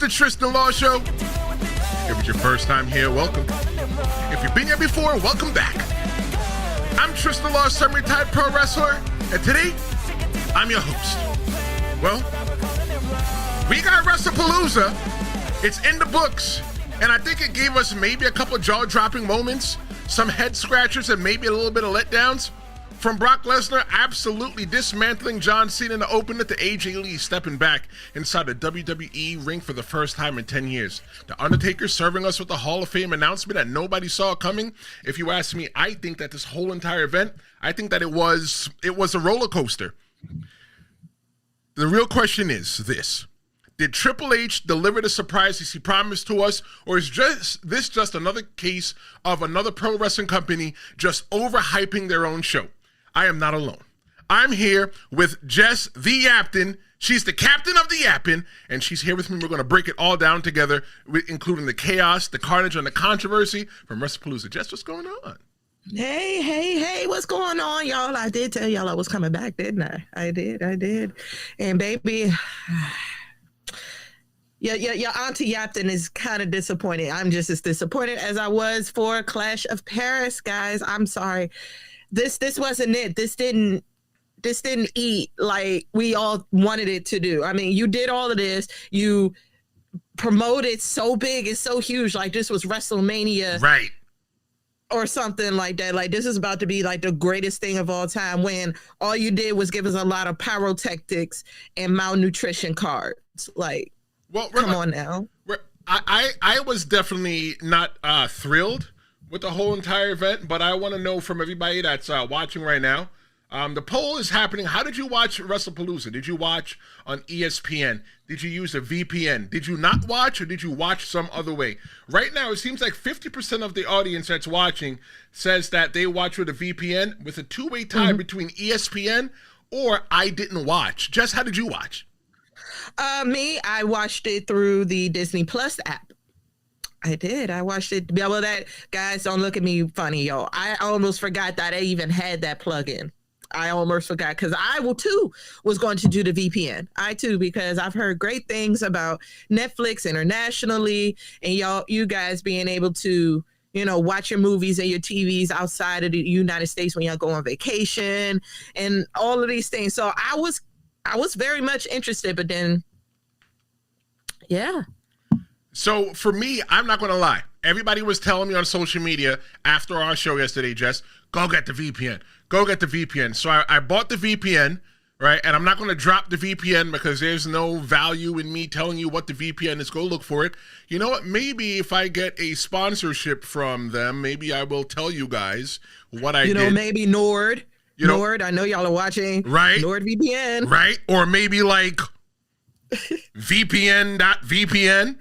the Tristan Law Show. If it's your first time here, welcome. If you've been here before, welcome back. I'm Tristan Law, semi-retired pro wrestler, and today, I'm your host. Well, we got WrestlePalooza. It's in the books, and I think it gave us maybe a couple jaw-dropping moments, some head-scratchers, and maybe a little bit of letdowns. From Brock Lesnar absolutely dismantling John Cena in the opener to AJ Lee stepping back inside the WWE ring for the first time in 10 years. The Undertaker serving us with a Hall of Fame announcement that nobody saw coming. If you ask me, I think that this whole entire event, I think that it was a roller coaster. The real question is this. Did Triple H deliver the surprises he promised to us, or is this just another case of another pro wrestling company just overhyping their own show? I am not alone. I'm here with Jess, the Yapton. She's the captain of the Yappin', and she's here with me. We're going to break it all down together, including the chaos, the carnage, and the controversy from WrestlePalooza. Jess, what's going on? Hey, what's going on, y'all? I did tell y'all I was coming back, didn't I? I did. And baby, your Auntie Yapton is kind of disappointed. I'm just as disappointed as I was for Clash of Paris, guys. I'm sorry. This wasn't it. This didn't eat like we all wanted it to do. I mean, you did all of this. You promoted so big and so huge, like this was WrestleMania. Right. Or something like that. Like this is about to be like the greatest thing of all time, when all you did was give us a lot of pyrotechnics and malnutrition cards. Like, well, come on now. I was definitely not thrilled with the whole entire event, but I want to know from everybody that's watching right now. The poll is happening. How did you watch WrestlePalooza? Did you watch on ESPN? Did you use a VPN? Did you not watch, or did you watch some other way? Right now, it seems like 50% of the audience that's watching says that they watch with a VPN, with a two-way tie between ESPN or I didn't watch. Jess, how did you watch? I watched it through the Disney Plus app. I did. I watched it. Well, that, guys, don't look at me funny, y'all. I almost forgot that I even had that plug-in. I almost forgot, because I too was going to do the VPN. Because I've heard great things about Netflix internationally, and you guys being able to, watch your movies and your TVs outside of the United States when y'all go on vacation and all of these things. So I was very much interested, but then, yeah. So for me, I'm not going to lie. Everybody was telling me on social media after our show yesterday, Jess, go get the VPN. Go get the VPN. So I bought the VPN, right? And I'm not going to drop the VPN because there's no value in me telling you what the VPN is. Go look for it. You know what? Maybe if I get a sponsorship from them, maybe I will tell you guys what I did. Maybe Nord. Nord, I know y'all are watching. Right. NordVPN. Right. Or maybe like VPN.VPN.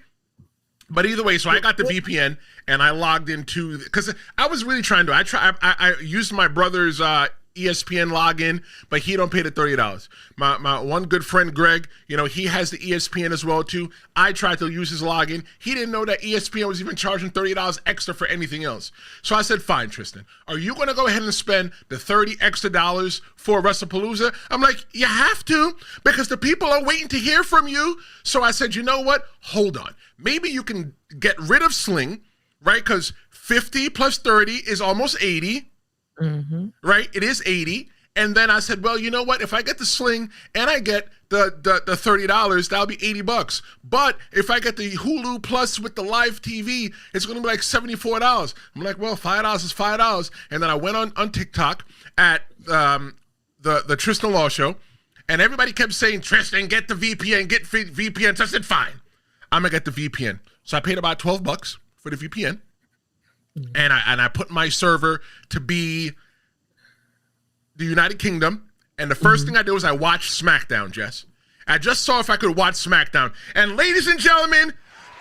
But either way, so I got the VPN and I logged into, because I was really trying to, I used my brother's ESPN login, but he don't pay the $30. My one good friend, Greg, he has the ESPN as well too. I tried to use his login. He didn't know that ESPN was even charging $30 extra for anything else. So I said, fine, Tristan, are you going to go ahead and spend the $30 extra for WrestlePalooza? I'm like, you have to, because the people are waiting to hear from you. So I said, you know what? Hold on. Maybe you can get rid of Sling, right? Because 50 plus 30 is almost 80, right? It is 80. And then I said, well, you know what? If I get the Sling and I get the $30, that'll be $80. But if I get the Hulu Plus with the live TV, it's going to be like $74. I'm like, well, $5 is $5. And then I went on TikTok at the Tristan Law Show, and everybody kept saying, Tristan, get the VPN, get VPN. So I said, fine. I'm going to get the VPN. So I paid about $12 for the VPN. And I put my server to be the United Kingdom. And the first thing I did was I watched SmackDown, Jess. I just saw if I could watch SmackDown. And ladies and gentlemen,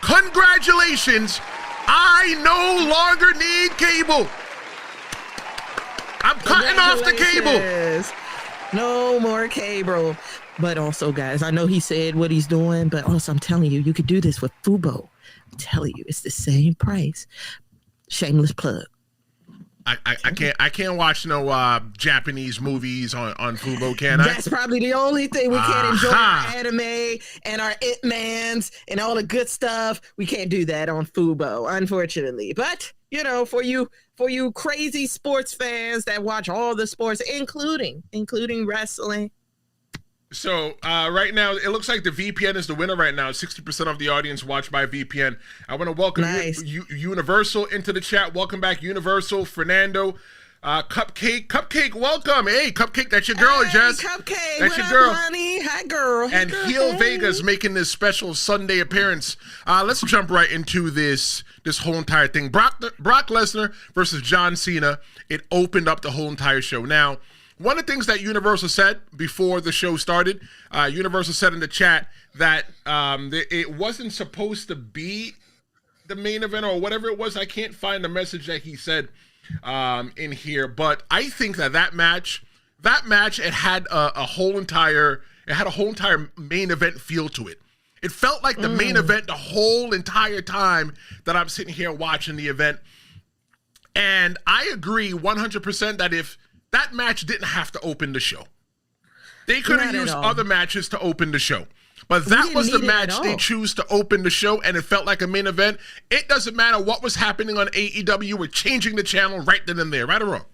congratulations. I no longer need cable. I'm cutting off the cable. No more cable. But also, guys, I know he said what he's doing, but also I'm telling you, you could do this with Fubo. I'm telling you, it's the same price. Shameless plug. I can't watch no Japanese movies on Fubo, can I? That's probably the only thing we can't enjoy our anime and our It Mans and all the good stuff. We can't do that on Fubo, unfortunately. But you know, for you crazy sports fans that watch all the sports, including wrestling. So right now, it looks like the VPN is the winner right now. 60% of the audience watched by VPN. I want to welcome Universal into the chat. Welcome back, Universal, Fernando, Cupcake, welcome. Hey, Cupcake, that's your girl, Jess. Cupcake, that's your girl. Honey? Hi, girl. And Heel Vega's making this special Sunday appearance. Let's jump right into this whole entire thing. Brock Lesnar versus John Cena. It opened up the whole entire show. Now, one of the things that Universal said before the show started, Universal said in the chat that it wasn't supposed to be the main event or whatever it was. I can't find the message that he said in here, but I think that match, it had a whole entire main event feel to it. It felt like the main event the whole entire time that I'm sitting here watching the event. And I agree 100% that if that match didn't have to open the show, they could have used other matches to open the show. But that was the match they choose to open the show, and it felt like a main event. It doesn't matter what was happening on AEW. We're changing the channel right then and there, right or wrong?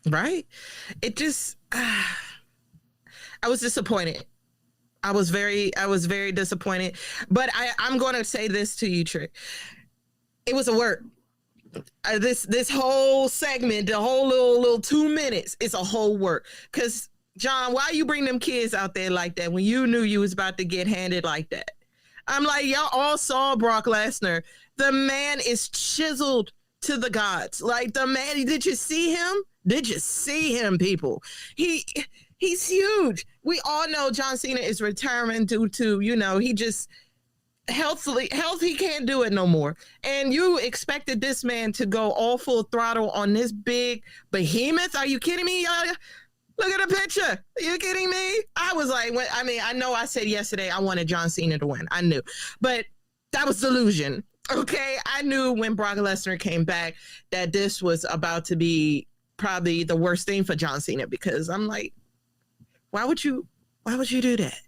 Right. It just, I was disappointed. I was very disappointed. But I'm going to say this to you, Trick. It was a work. This whole segment, the whole little 2 minutes, it's a whole work. Because, John, why you bring them kids out there like that when you knew you was about to get handed like that? I'm like, y'all all saw Brock Lesnar. The man is chiseled to the gods. Like, the man, did you see him? Did you see him, people? He's huge. We all know John Cena is retiring due to, he just... health, he can't do it no more. And you expected this man to go all full throttle on this big behemoth? Are you kidding me, y'all? Look at the picture. Are you kidding me? I was like, I know I said yesterday I wanted John Cena to win. I knew. But that was delusion. Okay? I knew when Brock Lesnar came back that this was about to be probably the worst thing for John Cena, because I'm like, why would you do that?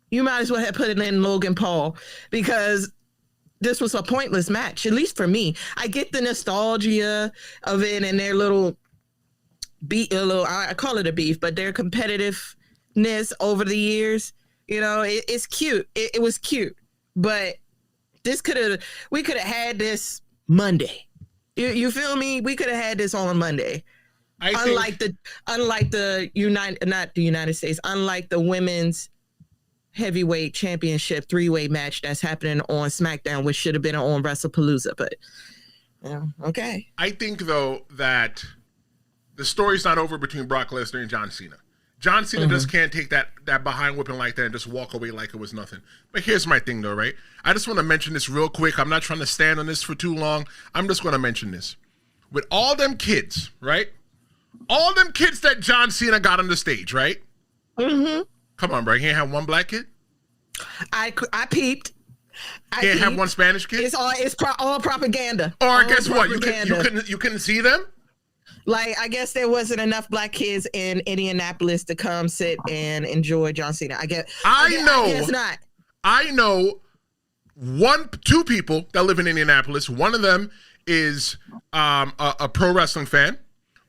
You might as well have put it in Logan Paul, because this was a pointless match, at least for me. I get the nostalgia of it and their little beef, I call it a beef, but their competitiveness over the years. It's cute. It was cute, but we could have had this Monday. You feel me? We could have had this on Monday. Unlike the United States, unlike the women's heavyweight championship 3-way match that's happening on SmackDown, which should have been on WrestlePalooza. But okay. I think though that the story's not over between Brock Lesnar and John Cena. John Cena just can't take that behind whipping like that and just walk away like it was nothing. But here's my thing though, right? I just want to mention this real quick. I'm not trying to stand on this for too long. I'm just going to mention this. With all them kids, right? All them kids that John Cena got on the stage, right? Mm-hmm. Come on, bro. You can't have one black kid? I peeped. Can't have one Spanish kid? It's all propaganda. Or guess what? You couldn't see them? Like, I guess there wasn't enough black kids in Indianapolis to come sit and enjoy John Cena. I guess not. I know two people that live in Indianapolis. One of them is a pro wrestling fan.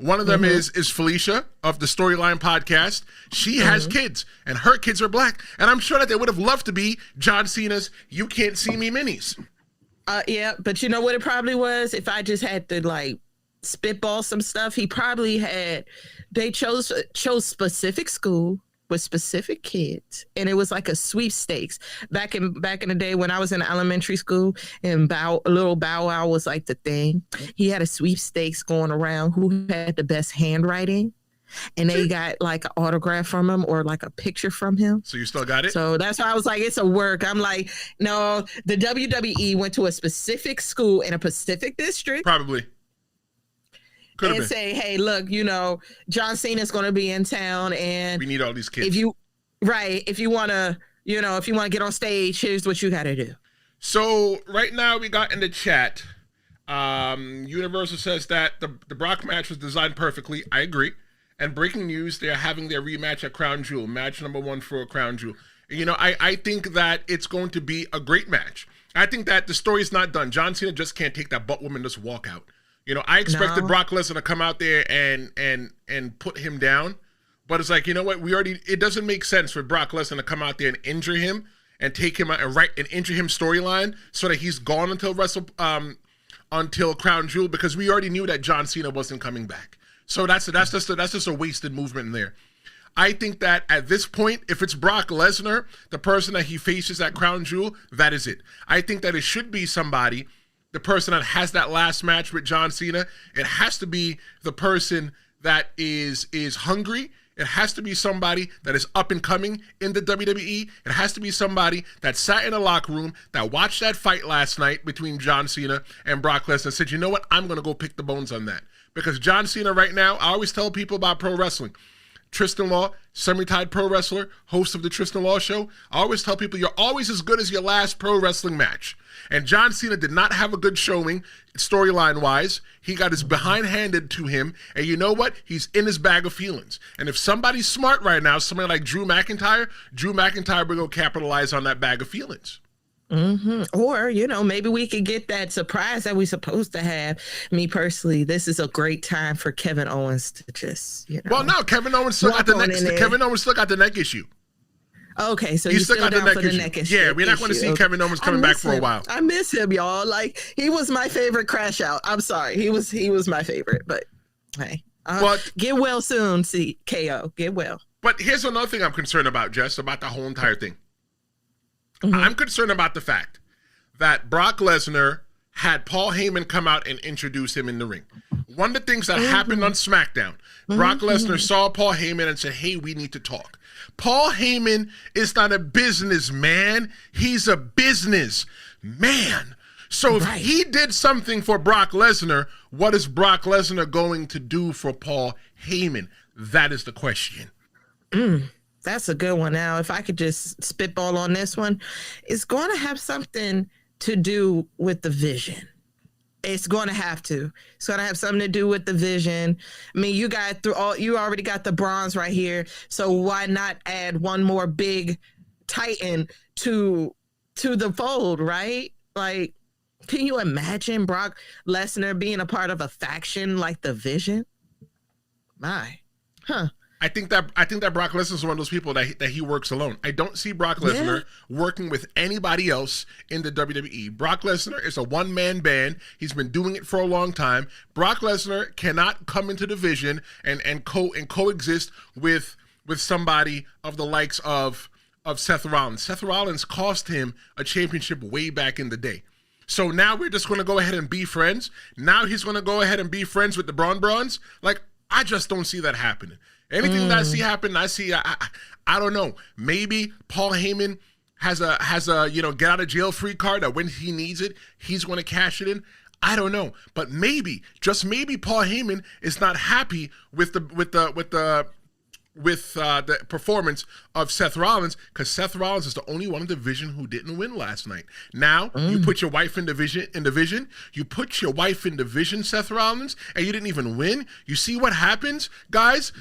One of them is Felicia of the Storyline podcast. She has kids, and her kids are black. And I'm sure that they would have loved to be John Cena's "You Can't See Me" minis. Yeah, but you know what it probably was? If I just had to spitball some stuff, they chose specific school with specific kids, and it was like a sweepstakes back in the day when I was in elementary school, and little Bow Wow was like the thing. He had a sweepstakes going around who had the best handwriting, and they got like an autograph from him or like a picture from him. So you still got it? So that's why I was like, it's a work. I'm like, no, the WWE went to a specific school in a specific district. Probably. And say, hey, look, John Cena's going to be in town, and we need all these kids. If you want to get on stage, here's what you got to do. So right now we got in the chat, Universal says that the Brock match was designed perfectly. I agree. And breaking news, they're having their rematch at Crown Jewel. Match number 1 for Crown Jewel. You know, I think that it's going to be a great match. I think that the story is not done. John Cena just can't take that butt woman just walk out. You know, I expected Brock Lesnar to come out there and put him down. But it's like, you know what? It doesn't make sense for Brock Lesnar to come out there and injure him and take him out and injure him storyline so that he's gone until Crown Jewel, because we already knew that John Cena wasn't coming back. So that's just a wasted movement in there. I think that at this point, if it's Brock Lesnar, the person that he faces at Crown Jewel, that is it. I think that it should be somebody, the person that has that last match with John Cena. It has to be the person that is hungry. It has to be somebody that is up and coming in the WWE. It has to be somebody that sat in a locker room, that watched that fight last night between John Cena and Brock Lesnar and said, you know what, I'm going to go pick the bones on that. Because John Cena right now, I always tell people about pro wrestling. Tristan Law, semi-retired pro wrestler, host of the Tristan Law Show. I always tell people you're always as good as your last pro wrestling match. And John Cena did not have a good showing storyline-wise. He got his behind handed to him. And you know what? He's in his bag of feelings. And if somebody's smart right now, somebody like Drew McIntyre will go capitalize on that bag of feelings. Mm-hmm. Or, you know, maybe we could get that surprise that we're supposed to have. Me personally, this is a great time for Kevin Owens to just, you know. Well, no, Kevin Owens still got the neck issue. Okay, so you still got the neck issue. Yeah, we're not going to see Kevin Owens coming back for a while. I miss him, y'all. Like, he was my favorite Crash Out. I'm sorry, he was my favorite. But hey, get well soon, KO. Get well. But here's another thing I'm concerned about, Jess, about the whole entire thing. Mm-hmm. I'm concerned about the fact that Brock Lesnar had Paul Heyman come out and introduce him in the ring. One of the things that happened on SmackDown, Brock Lesnar saw Paul Heyman and said, hey, we need to talk. Paul Heyman is not a businessman. He's a business man. So if he did something for Brock Lesnar, what is Brock Lesnar going to do for Paul Heyman? That is the question. That's a good one. Now, if I could just spitball on this one, it's going to have something to do with the vision. It's going to have to. It's going to have something to do with the vision. I mean, you already got the bronze right here. So why not add one more big titan to the fold, right? Like, can you imagine Brock Lesnar being a part of a faction like the Vision? I think that Brock Lesnar is one of those people that he works alone. I don't see Brock Lesnar working with anybody else in the WWE. Brock Lesnar is a one-man band. He's been doing it for a long time. Brock Lesnar cannot come into the Vision and coexist with somebody of the likes of Seth Rollins. Seth Rollins cost him a championship way back in the day. So now we're just going to go ahead and be friends. Now he's going to go ahead and be friends with the Brons. Like, I just don't see that happening. Anything that I see happen, I don't know. Maybe Paul Heyman has a get out of jail free card that when he needs it, he's going to cash it in. I don't know, but maybe, just maybe, Paul Heyman is not happy with the performance of Seth Rollins, because Seth Rollins is the only one in the Division who didn't win last night. Now you put your wife in division. You put your wife in division, Seth Rollins, and you didn't even win. You see what happens, guys?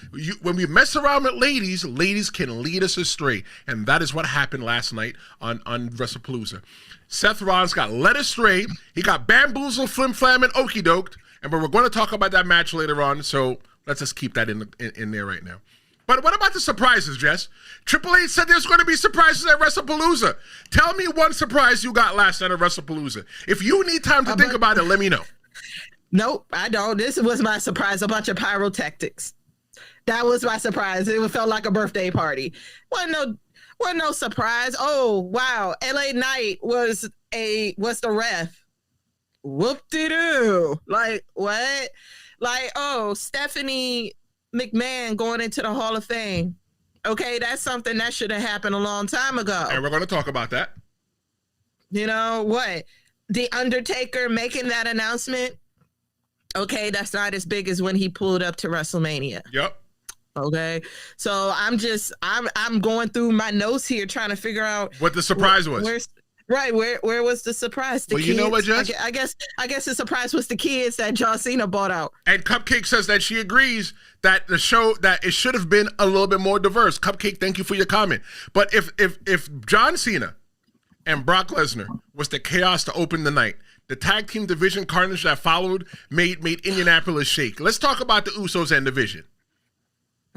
When we mess around with ladies can lead us astray, and that is what happened last night on WrestlePalooza. Seth Rollins got led astray. He got bamboozled, flim-flam, and okey-doked. But we're going to talk about that match later on, so let's just keep that in there right now. But what about the surprises, Jess? Triple H said there's going to be surprises at WrestlePalooza. Tell me one surprise you got last night at WrestlePalooza. If you need time to think about it, let me know. Nope, I don't. This was my surprise, a bunch of pyrotechnics. That was my surprise. It felt like a birthday party. Wasn't no surprise. Oh, wow. LA Knight was the ref. Whoop-de-doo. Like, what? Like, oh, Stephanie McMahon going into the Hall of Fame. Okay, that's something that should have happened a long time ago. And we're going to talk about that. You know what? The Undertaker making that announcement. Okay, that's not as big as when he pulled up to WrestleMania. Yep. Okay, so I'm going through my notes here trying to figure out what the surprise was. Right. Where was the surprise? The Well, kids? you know what, Jess? I guess the surprise was the kids that John Cena bought out. And Cupcake says that she agrees that the show, that it should have been a little bit more diverse. Cupcake, thank you for your comment. But if John Cena and Brock Lesnar was the chaos to open the night, the tag team division carnage that followed made Indianapolis shake. Let's talk about the Usos and division.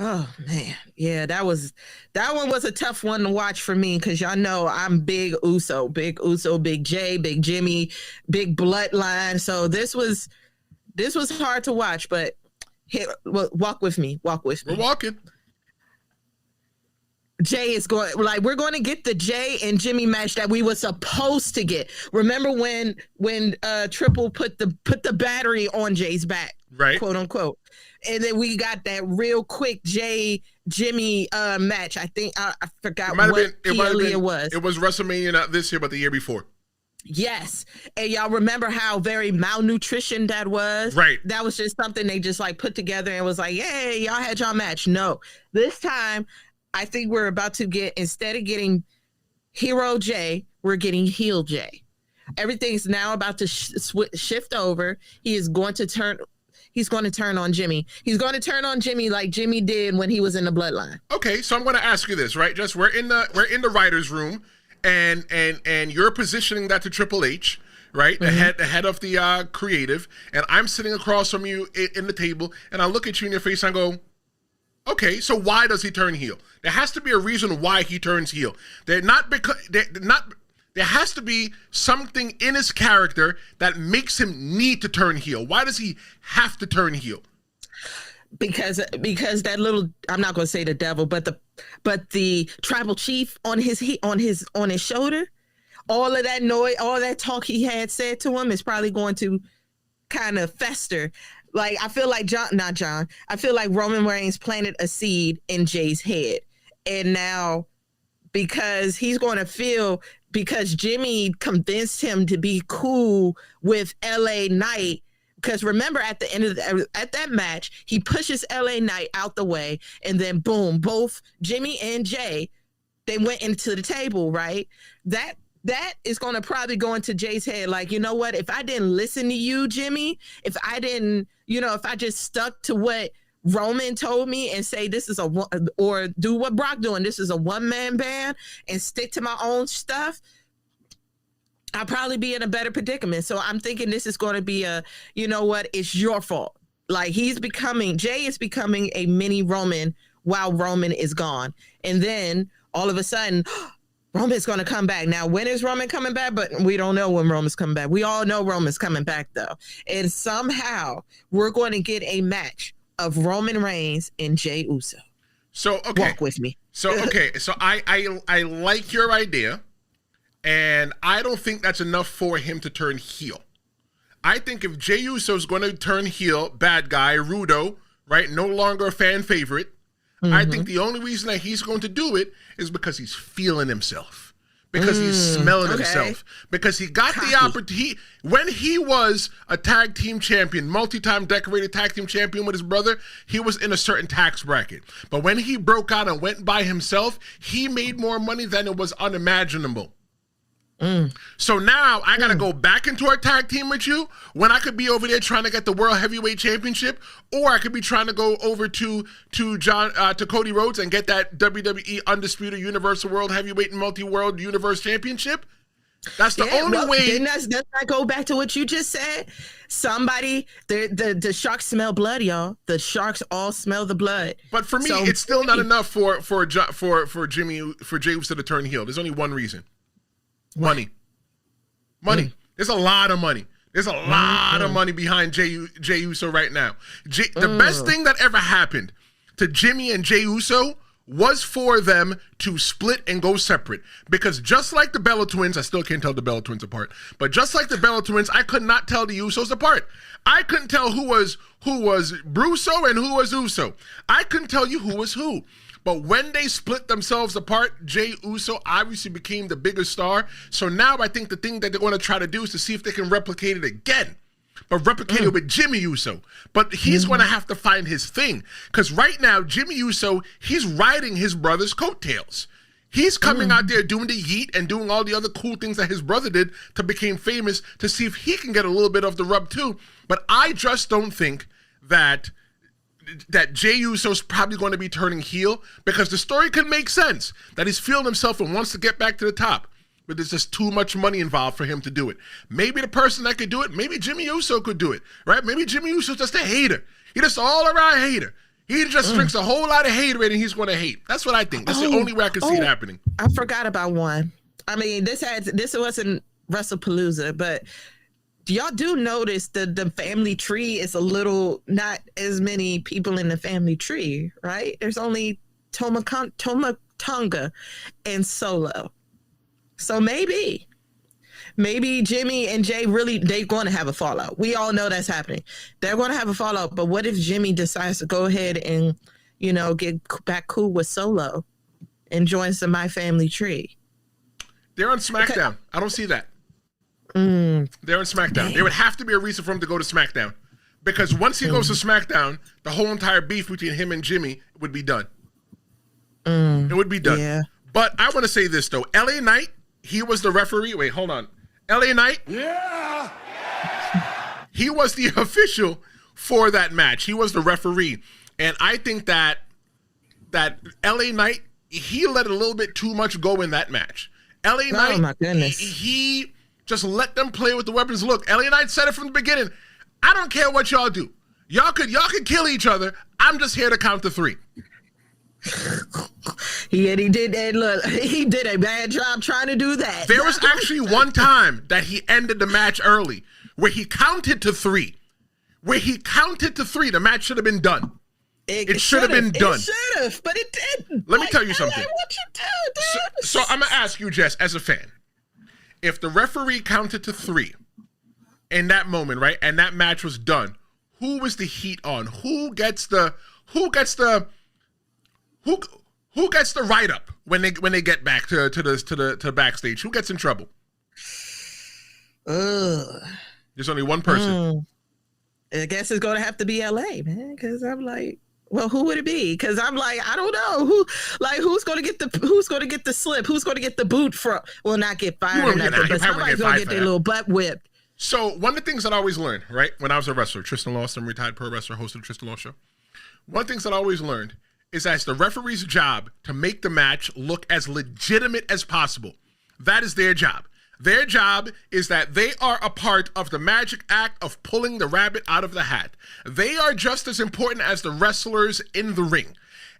Oh man, yeah, that one was a tough one to watch for me because y'all know I'm big Uso, big Jey, big Jimmy, big bloodline. So this was hard to watch, but here, walk with me. We're walking. Jey is going, like, we're going to get the Jey and Jimmy match that we were supposed to get. Remember when Triple put the battery on Jey's back, right? Quote unquote. And then we got that real quick Jey Jimmy match. I think I forgot what it was. It was WrestleMania not this year, but the year before. Yes. And y'all remember how very malnutrition that was? Right. That was just something they just like put together and was like, hey, y'all had y'all match. No. This time, I think we're about to get, instead of getting hero Jey, we're getting heel Jey. Everything's now about to shift over. He's going to turn on Jimmy. He's going to turn on Jimmy like Jimmy did when he was in the bloodline. Okay, so I'm going to ask you this, right? Just we're in the writers' room, and you're positioning that to Triple H, right? Mm-hmm. The head of the creative, and I'm sitting across from you in the table, and I look at you in your face and I go, okay, so why does he turn heel? There has to be a reason why he turns heel. There has to be something in his character that makes him need to turn heel. Why does he have to turn heel? Because that little, I'm not going to say the devil, but the tribal chief on his shoulder, all of that noise, all that talk he had said to him is probably going to kind of fester. Like, I feel like I feel like Roman Reigns planted a seed in Jey's head. And now, because he's going to feel, because Jimmy convinced him to be cool with LA Knight, because remember at the end of at that match, he pushes LA Knight out the way, and then boom, both Jimmy and Jey, they went into the table, right? That is going to probably go into Jey's head. Like, you know what? If I didn't listen to you, Jimmy, if I didn't, if I just stuck to what Roman told me and say this is or do what Brock doing, this is a one-man band, and stick to my own stuff, I'll probably be in a better predicament. So I'm thinking this is going to be it's your fault. Like, Jey is becoming a mini Roman while Roman is gone. And then all of a sudden, Roman's going to come back. Now, when is Roman coming back? But we don't know when Roman's coming back. We all know Roman's coming back, though. And somehow we're going to get a match of Roman Reigns and Jey Uso. So, okay. Walk with me. So, okay. So I like your idea, and I don't think that's enough for him to turn heel. I think if Jey Uso is going to turn heel, bad guy, Rudo, right, no longer a fan favorite, mm-hmm. I think the only reason that he's going to do it is because he's feeling himself. Because he's smelling himself. Because he got the opportunity. When he was a tag team champion, multi-time decorated tag team champion with his brother, he was in a certain tax bracket. But when he broke out and went by himself, he made more money than it was unimaginable. So now I got to go back into a tag team with you when I could be over there trying to get the World Heavyweight Championship, or I could be trying to go over to Cody Rhodes and get that WWE Undisputed Universal World Heavyweight and Multi-World Universe Championship. That's the only way. Does that go back to what you just said? Somebody, the sharks smell blood, y'all. The sharks all smell the blood. But for me, it's still not enough for Jey Uso to turn heel. There's only one reason. Money. There's a lot of money. There's a lot of money behind Jey Uso right now. The best thing that ever happened to Jimmy and Jey Uso was for them to split and go separate. Because just like the Bella Twins, I still can't tell the Bella Twins apart, but just like the Bella Twins, I could not tell the Usos apart. I couldn't tell who was Brusso and who was Uso. I couldn't tell you who was who. But when they split themselves apart, Jey Uso obviously became the bigger star. So now I think the thing that they're going to try to do is to see if they can replicate it again. But replicate it with Jimmy Uso. But he's going to have to find his thing. Because right now, Jimmy Uso, he's riding his brother's coattails. He's coming out there doing the yeet and doing all the other cool things that his brother did to become famous to see if he can get a little bit of the rub too. But I just don't think that Jey Uso's probably going to be turning heel, because the story could make sense that he's feeling himself and wants to get back to the top. But there's just too much money involved for him to do it. Maybe the person that could do it, maybe Jimmy Uso could do it, right? Maybe Jimmy Uso's just a hater. He's just all around hater. He just drinks a whole lot of haterade and he's going to hate. That's what I think. That's the only way I can see it happening. I forgot about one. I mean, this wasn't WrestlePalooza, but y'all do notice the family tree is a little, not as many people in the family tree, right? There's only Tonga and Solo. So maybe Jimmy and Jey they're going to have a fallout. We all know that's happening. They're going to have a fallout. But what if Jimmy decides to go ahead and, get back cool with Solo and join some My Family Tree? They're on SmackDown. I don't see that. They're on SmackDown. There would have to be a reason for him to go to SmackDown, because once he goes to SmackDown, the whole entire beef between him and Jimmy would be done. It would be done. Yeah. But I want to say this, though. LA Knight, he was the referee. Wait, hold on. LA Knight? Yeah. He was the official for that match. He was the referee. And I think that LA Knight, he let a little bit too much go in that match. LA Knight, oh my goodness. He just let them play with the weapons. Look, LA Knight said it from the beginning. I don't care what y'all do. Y'all could kill each other. I'm just here to count to 3. He did a bad job trying to do that. There was actually one time that he ended the match early where he counted to 3. The match should have been done. It should have been done. It should have, but it didn't. Let me tell you something. What you do, dude? So I'm gonna ask you, Jess, as a fan, if the referee counted to 3 in that moment, right, and that match was done, who was the heat on? Who gets the write up when they get back to backstage? Who gets in trouble? There's only one person. I guess it's gonna have to be LA, man. Because I'm like, well, who would it be? Because I'm like, I don't know who's gonna get the slip? Who's gonna get the boot from? Well, not get fired or nothing, but somebody's gonna get their little butt whipped. So one of the things that I always learned, right, when I was a wrestler, Tristan Lawson, retired pro wrestler, hosted the Tristan Law Show. One of the things that I always learned is that it's the referee's job to make the match look as legitimate as possible. That is their job. Their job is that they are a part of the magic act of pulling the rabbit out of the hat. They are just as important as the wrestlers in the ring.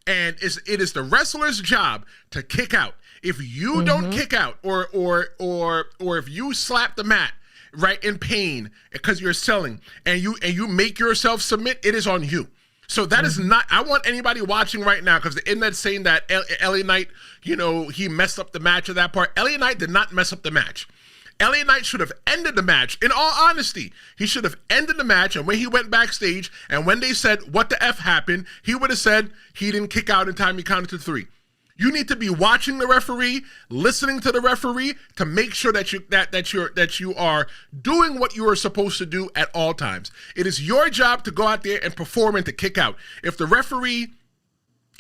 And it is the wrestler's job to kick out. If you don't kick out or if you slap the mat, right, in pain because you're selling and you make yourself submit, it is on you. So that is not, I want anybody watching right now, because the internet's saying that LA Knight, he messed up the match of that part. LA Knight did not mess up the match. LA Knight should have ended the match. In all honesty, he should have ended the match, and when he went backstage and when they said, what the F happened, he would have said he didn't kick out in time, he counted to 3. You need to be watching the referee, listening to the referee to make sure that you are doing what you are supposed to do at all times. It is your job to go out there and perform and to kick out. If the referee,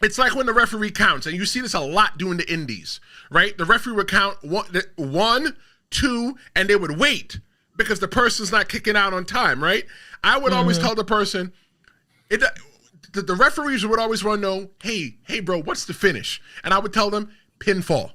it's like when the referee counts, and you see this a lot doing the indies, right? The referee would count 1, 2, and they would wait because the person's not kicking out on time, right? I would always tell the person, the referees would always want to know, hey, bro, what's the finish? And I would tell them, pinfall.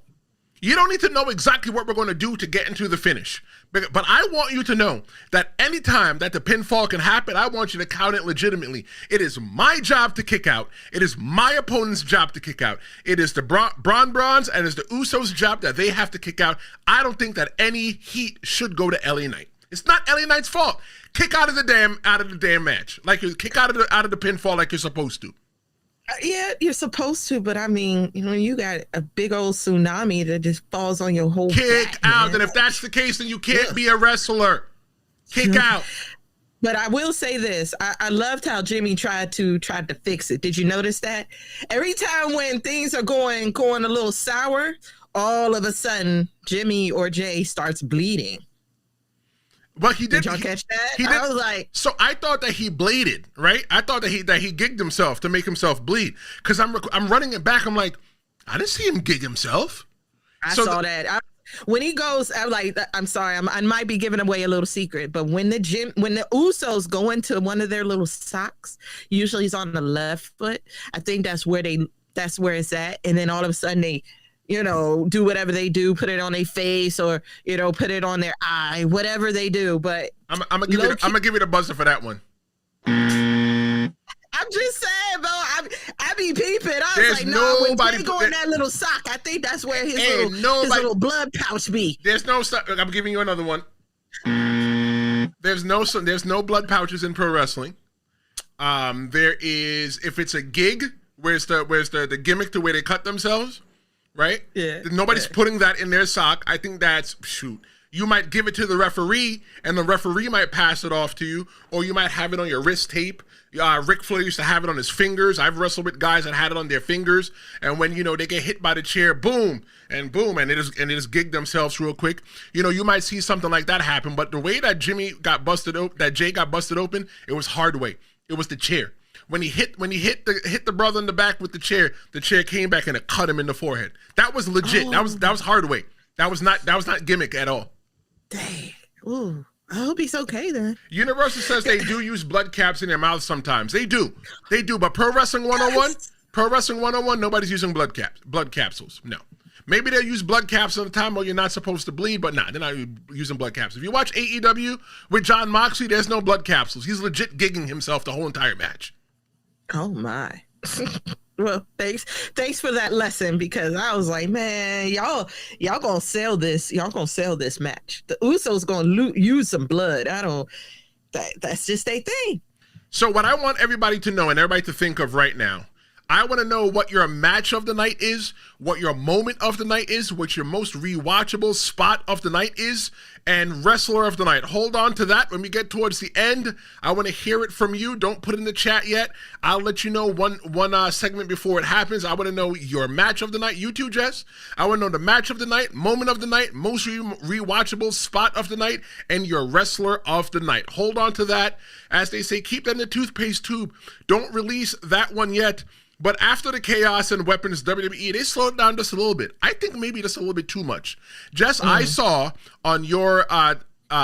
You don't need to know exactly what we're going to do to get into the finish. But I want you to know that anytime that the pinfall can happen, I want you to count it legitimately. It is my job to kick out. It is my opponent's job to kick out. It is the Brons and it's the Usos' job that they have to kick out. I don't think that any heat should go to LA Knight. It's not LA Knight's fault. Kick out of the damn match. Like you kick out of the pinfall like you're supposed to. Yeah, you're supposed to, but I mean, you got a big old tsunami that just falls on your whole kick back, out. man. And if that's the case, then you can't be a wrestler. Kick out. But I will say this. I loved how Jimmy tried to fix it. Did you notice that? Every time when things are going a little sour, all of a sudden Jimmy or Jey starts bleeding. But he did. Did y'all catch that? He did. I was like, so I thought that he bladed, right? I thought that he gigged himself to make himself bleed. Because I'm running it back. I'm like, I didn't see him gig himself. I saw that. When he goes, I'm like, I'm sorry, I might be giving away a little secret, but when the Usos go into one of their little socks, usually it's on the left foot. I think that's where it's at. And then all of a sudden they, do whatever they do, put it on their face or, put it on their eye, whatever they do. But I'm gonna give you the buzzer for that one. I'm just saying, bro. I be peeping. I was like, no, when he go in that little sock, I think that's where his little blood pouch be. There's no. I'm giving you another one. There's no blood pouches in pro wrestling. There is, if it's a gig, where's the gimmick to where they cut themselves, right? Yeah. Nobody's putting that in their sock. I think that's You might give it to the referee, and the referee might pass it off to you, or you might have it on your wrist tape. Ric Flair used to have it on his fingers. I've wrestled with guys that had it on their fingers, and when they get hit by the chair, boom, and they just gig themselves real quick. You might see something like that happen, but the way that Jey got busted open, it was hard way. It was the chair. When he hit the brother in the back with the chair came back and it cut him in the forehead. That was legit. Oh. That was hard way. That was not gimmick at all. Dang. Ooh. I hope he's okay then. Universal says they do use blood caps in their mouths sometimes. They do. But Pro Wrestling 101, nobody's using blood capsules. No. Maybe they use blood caps at the time where you're not supposed to bleed, but they're not using blood caps. If you watch AEW with John Moxley, there's no blood capsules. He's legit gigging himself the whole entire match. Oh my. Well, thanks for that lesson, because I was like, man, y'all gonna sell this. Y'all gonna sell this match. The Usos gonna use some blood. That's just their thing. So what I want everybody to know and everybody to think of right now, I want to know what your match of the night is, what your moment of the night is, what your most rewatchable spot of the night is, and wrestler of the night. Hold on to that when we get towards the end. I want to hear it from you. Don't put it in the chat yet. I'll let you know one segment before it happens. I want to know your match of the night. You too, Jess. I want to know the match of the night, moment of the night, most rewatchable spot of the night, and your wrestler of the night. Hold on to that. As they say, keep that in the toothpaste tube. Don't release that one yet. But after the Chaos and Weapons WWE, they slowed down just a little bit. I think maybe just a little bit too much. Jess, I saw on your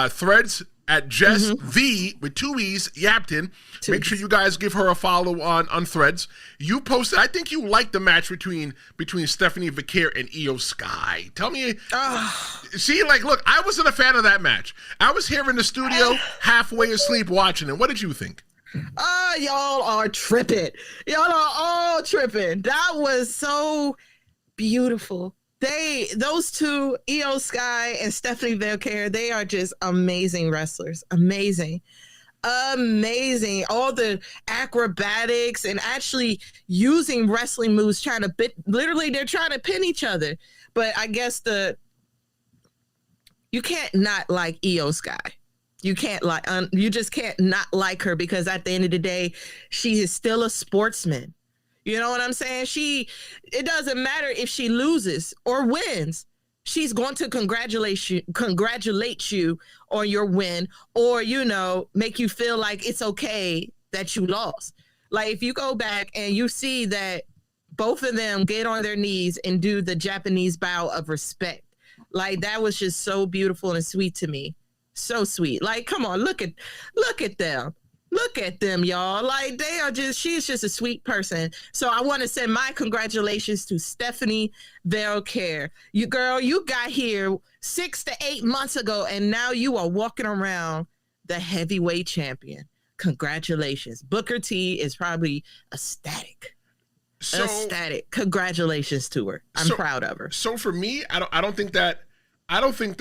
threads at Jess V with 2 E's, Yapton. Make sure you guys give her a follow on threads. You posted, I think you liked the match between Stephanie Vaquer and Io Sky. Tell me, see, look, I wasn't a fan of that match. I was here in the studio halfway asleep watching it. What did you think? Y'all are tripping. Y'all are all tripping. That was so beautiful. Those two, Io Sky and Stephanie Vaquer, they are just amazing wrestlers. Amazing. All the acrobatics and actually using wrestling moves, they're trying to pin each other. But I guess you can't not like Io Sky. You can't you just can't not like her, because at the end of the day, she is still a sportsman. You know what I'm saying? It doesn't matter if she loses or wins. She's going to congratulate you on your win, or, make you feel like it's okay that you lost. Like, if you go back and you see that both of them get on their knees and do the Japanese bow of respect, like, that was just so beautiful and sweet to me. So sweet. Like, come on, look at them. Look at them, y'all. Like, she's just a sweet person. So I want to send my congratulations to Stephanie Vaquer. You got here 6 to 8 months ago, and now you are walking around the heavyweight champion. Congratulations. Booker T is probably ecstatic. Congratulations to her. I'm proud of her. So for me, I don't think that Tiffany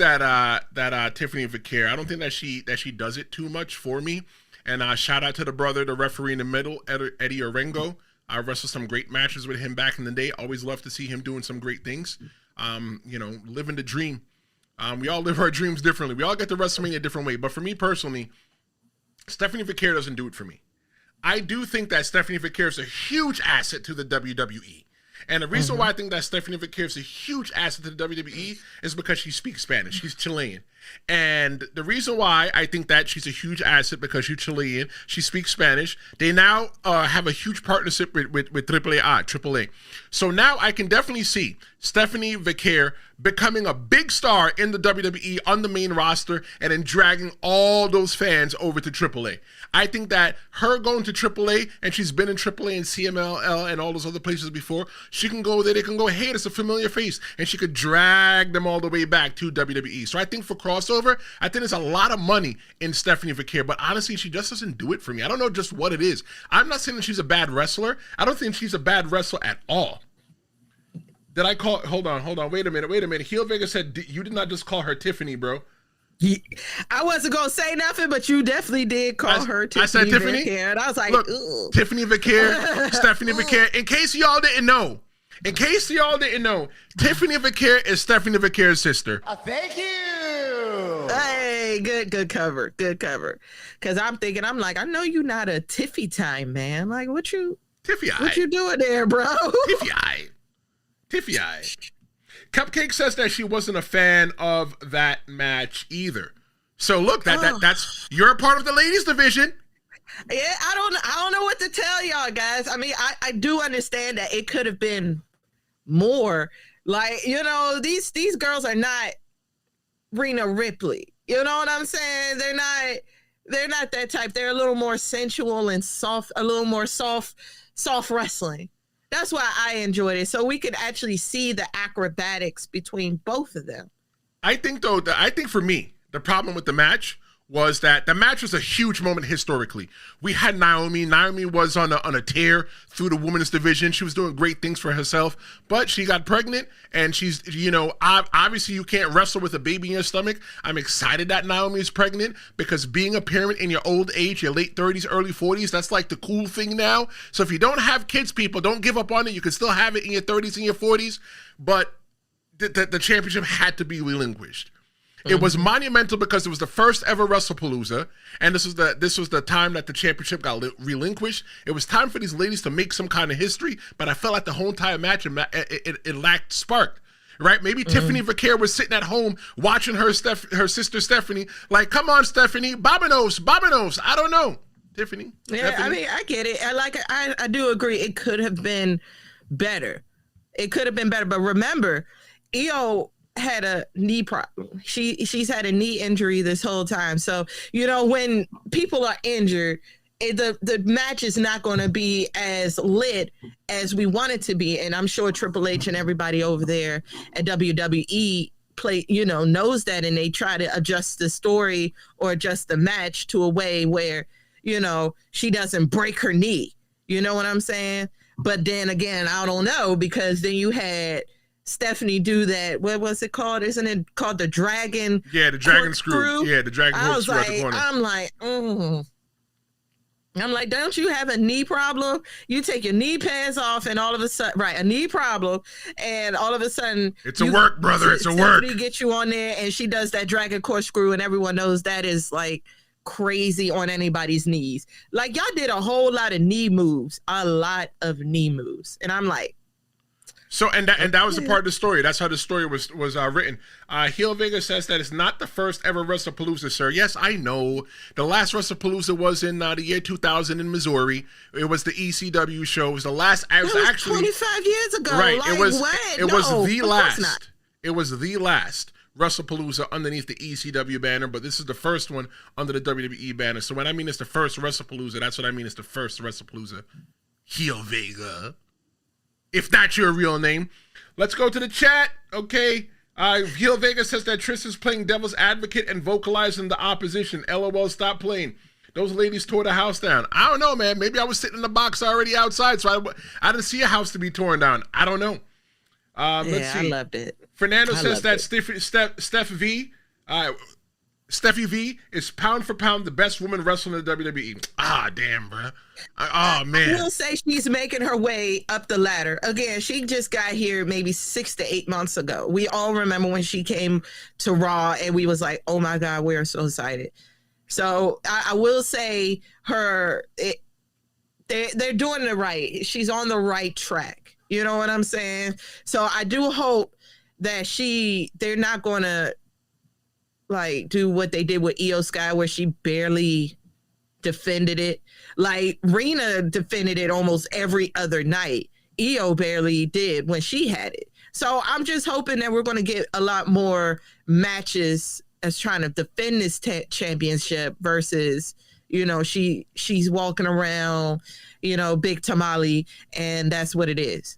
Vaquer, I don't think that she does it too much for me. And shout out to the brother, the referee in the middle, Eddie Orengo. I wrestled some great matches with him back in the day. Always love to see him doing some great things. Living the dream. We all live our dreams differently. We all get to WrestleMania a different way. But for me personally, Stephanie Vaquer doesn't do it for me. I do think that Stephanie Vaquer is a huge asset to the WWE. And the reason why I think that Stephanie Vaquer is a huge asset to the WWE is because she speaks Spanish. She's Chilean. And the reason why I think that she's a huge asset because she's Chilean, she speaks Spanish. They now have a huge partnership with AAA. So now I can definitely see Stephanie Vaquer becoming a big star in the WWE on the main roster and then dragging all those fans over to AAA. I think that her going to AAA, and she's been in AAA and CMLL and all those other places before, she can go there, they can go, hey, it's a familiar face, and she could drag them all the way back to WWE. So I think for crossover, I think there's a lot of money in Stephanie Vaquer, but honestly, she just doesn't do it for me. I don't know just what it is. I'm not saying that she's a bad wrestler. I don't think she's a bad wrestler at all. Did I call? Hold on. Wait a minute. Heel Vega said you did not just call her Tiffany, bro. I wasn't gonna say nothing, but you definitely did call her Tiffany. I said Tiffany, Vaquer, and I was like, look, ooh. Tiffany Vaquer, Stephanie Vaquer. In case y'all didn't know, Tiffany Vaquer is Stephanie Vaquer's sister. Thank you. Hey, good cover. Because I'm like, I know you're not a Tiffy time man. Like, what you doing there, bro? Tiffy. Cupcake says that she wasn't a fan of that match either. So look, that's you're a part of the ladies division. Yeah, I don't know what to tell y'all guys. I mean, I do understand that it could have been more. Like, you know, these girls are not Rhea Ripley. You know what I'm saying? They're not that type. They're a little more sensual and soft, a little more soft wrestling. That's why I enjoyed it. So we could actually see the acrobatics between both of them. I think for me, the problem with the match was that the match was a huge moment historically. We had Naomi. Naomi was on a tear through the women's division. She was doing great things for herself, but she got pregnant, and she's, obviously you can't wrestle with a baby in your stomach. I'm excited that Naomi is pregnant because being a parent in your old age, your late 30s, early 40s, that's like the cool thing now. So if you don't have kids, people, don't give up on it. You can still have it in your 30s and your 40s, but the championship had to be relinquished. It was monumental because it was the first ever WrestlePalooza, and this was the time that the championship got relinquished. It was time for these ladies to make some kind of history, but I felt like the whole entire match it lacked spark. Right? Maybe Tiffany Vaquer was sitting at home watching her sister Stephanie, like, come on, Stephanie, Bobinos. I don't know, Tiffany. Yeah, Stephanie. I mean, I get it. I do agree. It could have been better. But remember, Io had a knee problem. She's had a knee injury this whole time. So, when people are injured, the match is not going to be as lit as we want it to be. And I'm sure Triple H and everybody over there at WWE knows that, and they try to adjust the story or adjust the match to a way where, she doesn't break her knee. You know what I'm saying? But then again, I don't know, because then you had Stephanie do that. What was it called? Isn't it called the dragon? Yeah, the dragon screw. Yeah, the dragon screw at the corner. I'm like, don't you have a knee problem? You take your knee pads off, and all of a sudden, a knee problem, and all of a sudden, it's a work, brother. It's a work. Stephanie gets you on there, and she does that dragon corkscrew, and everyone knows that is like crazy on anybody's knees. Like, y'all did a whole lot of knee moves, and I'm like. So and that was a part of the story. That's how the story was written. Heel Vega says that it's not the first ever WrestlePalooza, sir. Yes, I know. The last WrestlePalooza was in the year 2000 in Missouri. It was the ECW show. It was the last. It was actually 25 years ago. Right. Like, it was the last. It was the last WrestlePalooza underneath the ECW banner, but this is the first one under the WWE banner. So when I mean it's the first WrestlePalooza, that's what I mean. It's the first WrestlePalooza. Heel Vega. If that's your real name. Let's go to the chat. Okay. Heel Vega says that Trish is playing devil's advocate and vocalizing the opposition. LOL, stop playing. Those ladies tore the house down. I don't know, man. Maybe I was sitting in the box already outside, so I didn't see a house to be torn down. I don't know. Let's see. I loved it. Fernando says that Steffi V is pound for pound the best woman wrestler in the WWE. Ah, damn, bro. Oh, man. I will say she's making her way up the ladder. Again, she just got here maybe 6 to 8 months ago. We all remember when she came to Raw, and we was like, oh, my God, we're so excited. So I will say they're doing it right. She's on the right track. You know what I'm saying? So I do hope that they're not going to like do what they did with Io Sky, where she barely defended it. Like Rena defended it almost every other night. Io barely did when she had it. So I'm just hoping that we're going to get a lot more matches as trying to defend this championship versus, you know, she's walking around, you know, big tamale, and that's what it is.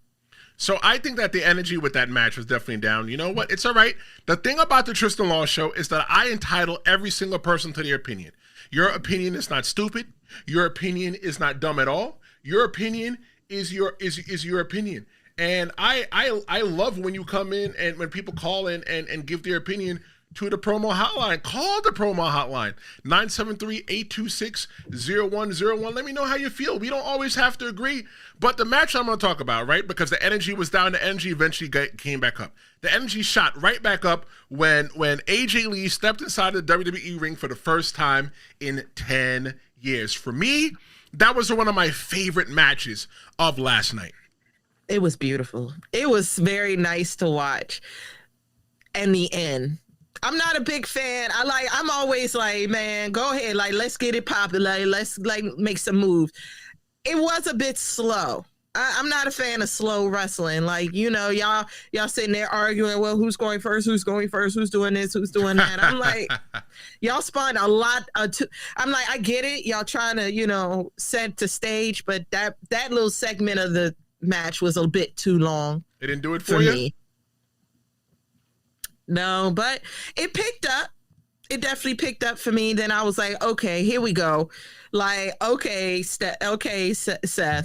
So I think that the energy with that match was definitely down. You know what? It's all right. The thing about the Tristan Law show is that I entitle every single person to their opinion. Your opinion is not stupid. Your opinion is not dumb at all. Your opinion is your opinion. And I love when you come in and when people call in and give their opinion to the promo hotline. Call the promo hotline, 973-826-0101. Let me know how you feel. We don't always have to agree, but the match I'm going to talk about, right, because the energy was down, the energy eventually came back up. The energy shot right back up when AJ Lee stepped inside the WWE ring for the first time in 10 years. For me, that was one of my favorite matches of last night. It was beautiful. It was very nice to watch. And the end. I'm not a big fan. I'm always like, man, go ahead. Like, let's get it popular. Let's like make some moves. It was a bit slow. I'm not a fan of slow wrestling. Like, you know, y'all sitting there arguing, well, who's going first? Who's going first? Who's doing this? Who's doing that? I'm like, y'all spawned a lot. I'm like, I get it. Y'all trying to, you know, set the stage, but that little segment of the match was a bit too long. It didn't do it for you? Me. No, but it picked up. It definitely picked up for me. Then I was like, okay, here we go. Like, okay, Seth,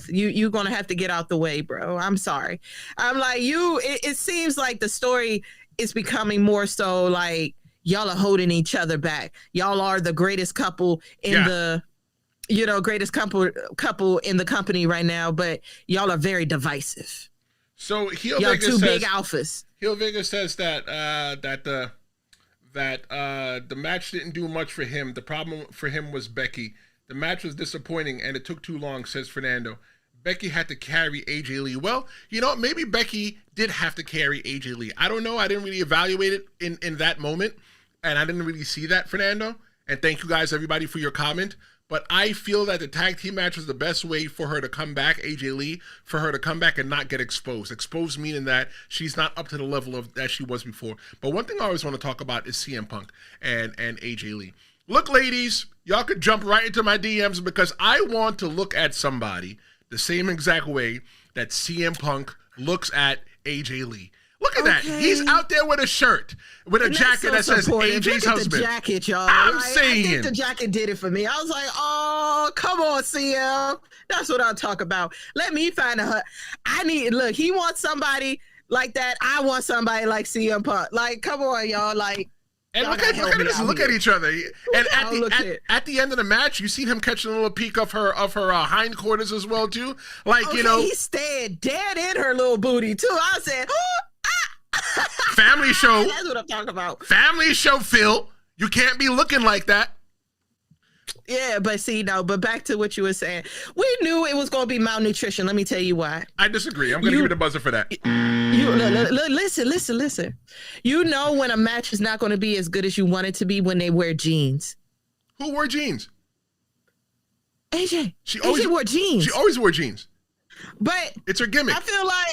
you're going to have to get out the way, bro. I'm sorry. I'm like, it seems like the story is becoming more so like y'all are holding each other back. Y'all are the greatest couple in the, you know, greatest couple in the company right now, but y'all are very divisive. So y'all two big alphas. Heel Vega says that the match didn't do much for him. The problem for him was Becky. The match was disappointing and it took too long, says Fernando. Becky had to carry AJ Lee. Well, you know, maybe Becky did have to carry AJ Lee. I don't know. I didn't really evaluate it in that moment, and I didn't really see that, Fernando. And thank you guys, everybody, for your comment. But I feel that the tag team match was the best way for her to come back, AJ Lee, for her to come back and not get exposed. Exposed meaning that she's not up to the level of that she was before. But one thing I always want to talk about is CM Punk and AJ Lee. Look, ladies, y'all could jump right into my DMs because I want to look at somebody the same exact way that CM Punk looks at AJ Lee. Look at that. He's out there with a shirt, with a jacket that says AJ's husband. The jacket, y'all. I'm saying. I think the jacket did it for me. I was like, oh, come on, CM. That's what I'll talk about. Let me find look, he wants somebody like that. I want somebody like CM Punk. Like, come on, y'all. Like, and look at each other. And at the end of the match, you see him catching a little peek of her hindquarters as well, too. Like, you know. He stayed dead in her little booty, too. I said, family show. That's what I'm talking about. Family show, Phil. You can't be looking like that. Yeah, but but back to what you were saying. We knew it was going to be malnutrition. Let me tell you why. I disagree. I'm going to give you the buzzer for that. Listen. You know when a match is not going to be as good as you want it to be when they wear jeans. Who wore jeans? AJ. AJ wore jeans. She always wore jeans. But it's her gimmick. I feel like